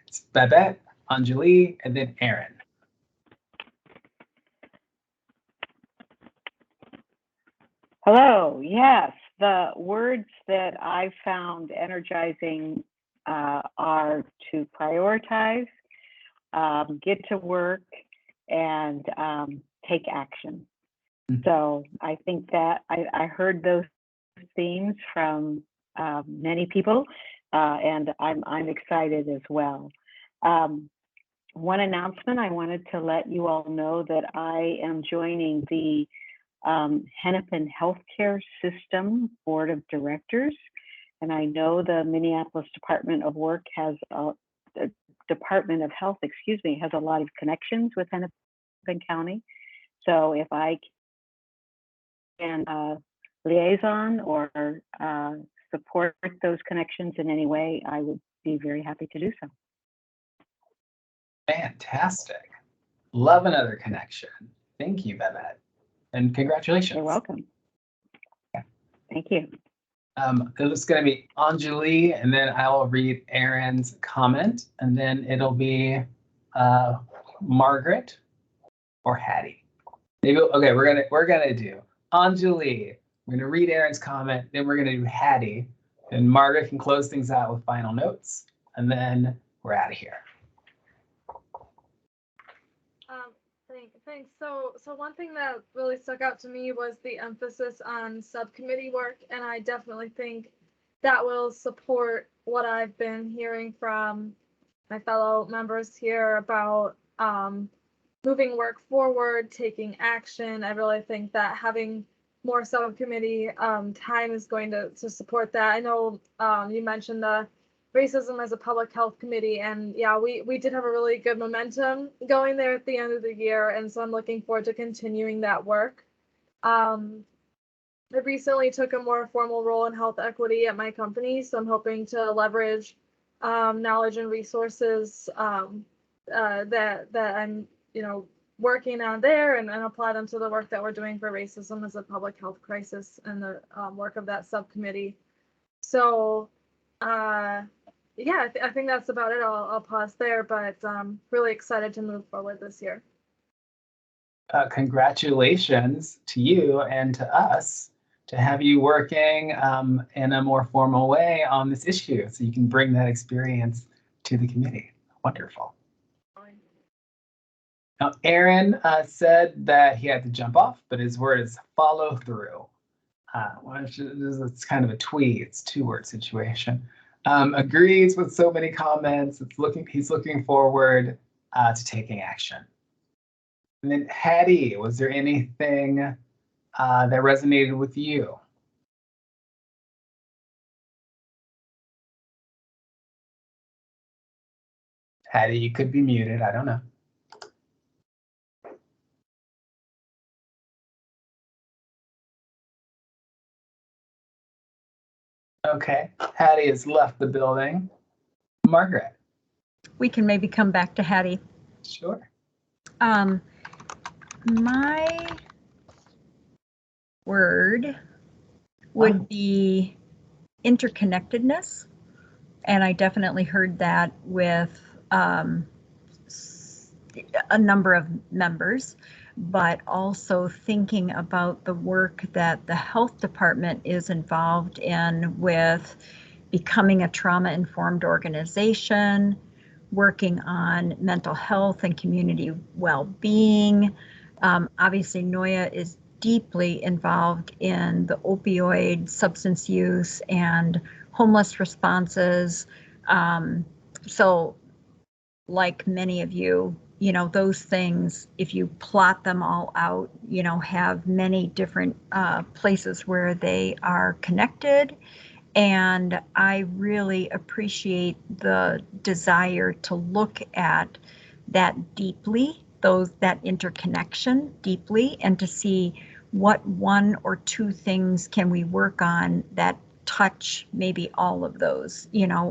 It's Babette, Anjali, and then Aaron. Hello. Yes, the words that I found energizing are to prioritize, get to work, and take action. So I think that I heard those themes from many people, and I'm excited as well. One announcement: I wanted to let you all know that I am joining the Hennepin Healthcare System Board of Directors, and I know the Minneapolis Department of Work has Department of Health, has a lot of connections with Hennepin County. So if I can liaison or support those connections in any way, I would be very happy to do so. Fantastic. Love another connection. Thank you, Babette. And congratulations. You're welcome. Thank you. It's going to be Anjali, and then I'll read Aaron's comment, and then it'll be Margaret or Hattie. Maybe okay. We're gonna do Anjali. We're gonna read Aaron's comment, then we're gonna do Hattie, and Margaret can close things out with final notes, and then we're out of here. Thanks. So one thing that really stuck out to me was the emphasis on subcommittee work, and I definitely think that will support what I've been hearing from my fellow members here about moving work forward, taking action. I really think that having more subcommittee time is going to support that. I know you mentioned the racism as a public health committee, and yeah, we did have a really good momentum going there at the end of the year, and so I'm looking forward to continuing that work. I recently took a more formal role in health equity at my company, so I'm hoping to leverage knowledge and resources that I'm working on there and apply them to the work that we're doing for racism as a public health crisis and the work of that subcommittee. So yeah, I think that's about it. I'll pause there, but really excited to move forward this year. Congratulations to you and to us to have you working in a more formal way on this issue, so you can bring that experience to the committee. Wonderful. Now, Aaron said that he had to jump off, but his word is follow through. It's kind of a twee. It's 2-word situation. Agrees with so many comments. He's looking forward to taking action. And then Hattie, was there anything that resonated with you? Hattie, you could be muted. I don't know. Okay, Hattie has left the building. Margaret. We can maybe come back to Hattie. Sure. My word would be interconnectedness. And I definitely heard that with a number of members, but also thinking about the work that the health department is involved in with becoming a trauma-informed organization, working on mental health and community well-being. Obviously, NOYA is deeply involved in the opioid, substance use, and homeless responses. So like many of you, those things, if you plot them all out, have many different places where they are connected. And I really appreciate the desire to look at that deeply, that interconnection deeply, and to see what one or two things can we work on that touch maybe all of those,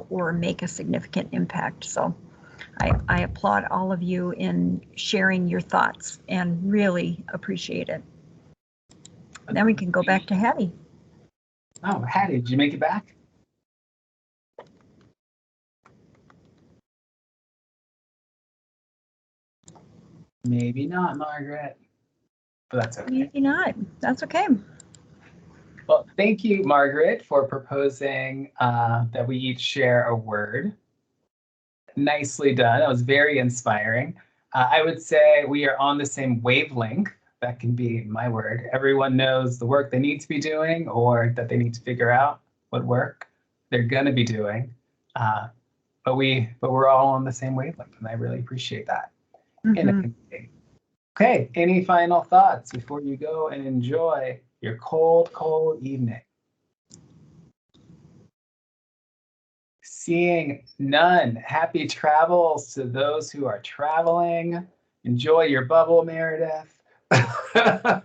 or make a significant impact. So I applaud all of you in sharing your thoughts and really appreciate it. Then we can go back to Hattie. Oh, Hattie, did you make it back? Maybe not, Margaret. But that's okay. Maybe not. That's okay. Well, thank you, Margaret, for proposing that we each share a word. Nicely done. That was very inspiring. I would say we are on the same wavelength. That can be my word. Everyone knows the work they need to be doing or that they need to figure out what work they're going to be doing. But we're all on the same wavelength, and I really appreciate that. Okay, any final thoughts before you go and enjoy your cold, cold evening? Seeing none. Happy travels to those who are traveling. Enjoy your bubble, Meredith. I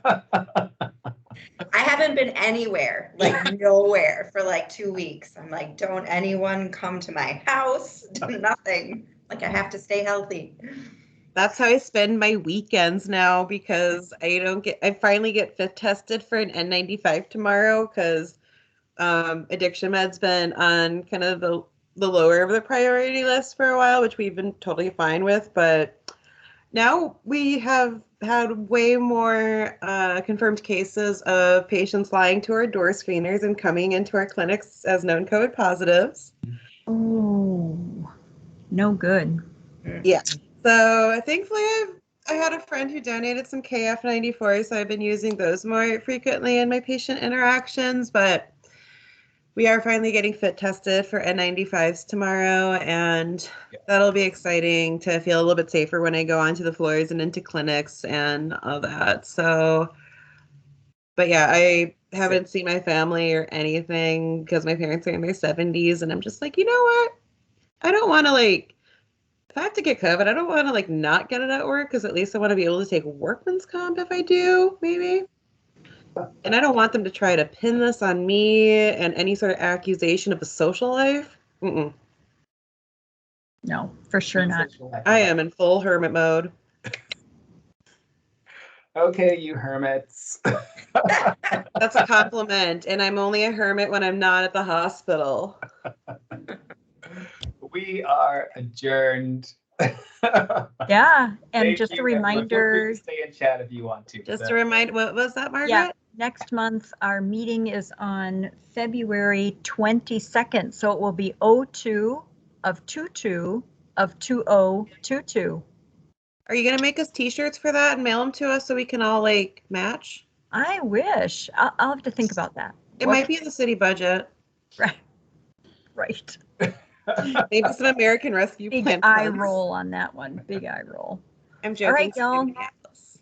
haven't been anywhere, like nowhere for like 2 weeks. I'm like, don't anyone come to my house, nothing. Like I have to stay healthy. That's how I spend my weekends now because I finally get fit tested for an N95 tomorrow because addiction med's been on kind of the lower of the priority list for a while, which we've been totally fine with. But now we have had way more confirmed cases of patients lying to our door screeners and coming into our clinics as known COVID positives. Oh, no good. Yeah. So thankfully I had a friend who donated some KF94, so I've been using those more frequently in my patient interactions, but we are finally getting fit tested for N95s tomorrow, and that'll be exciting to feel a little bit safer when I go onto the floors and into clinics and all that. So, but yeah, I haven't seen my family or anything because my parents are in their 70s, and I'm just like, you know what? I don't want to if I have to get COVID, I don't want to not get it at work because at least I want to be able to take workman's comp if I do, maybe. And I don't want them to try to pin this on me and any sort of accusation of a social life. Mm-mm. No, for sure not. I am in full hermit mode. Okay, you hermits. That's a compliment. And I'm only a hermit when I'm not at the hospital. We are adjourned. Yeah, and Thank just you, a everyone. Feel free reminder. to stay in chat if you want to. Just a reminder, what was that, Margaret? Yeah, next month our meeting is on February 22nd, so it will be 02 of 22 of 2022. Are you gonna make us t-shirts for that and mail them to us so we can all match? I wish. I'll have to think about that. It might be in the city budget. Right. Maybe some American Rescue Plan. Big eye roll on that one. Big eye roll. I'm joking. All right, y'all.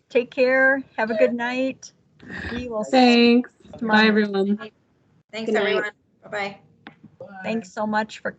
Take care. Have a good night. We will Thanks. see you Bye, tomorrow. everyone. Thanks, Good night. everyone. Bye-bye. Thanks so much for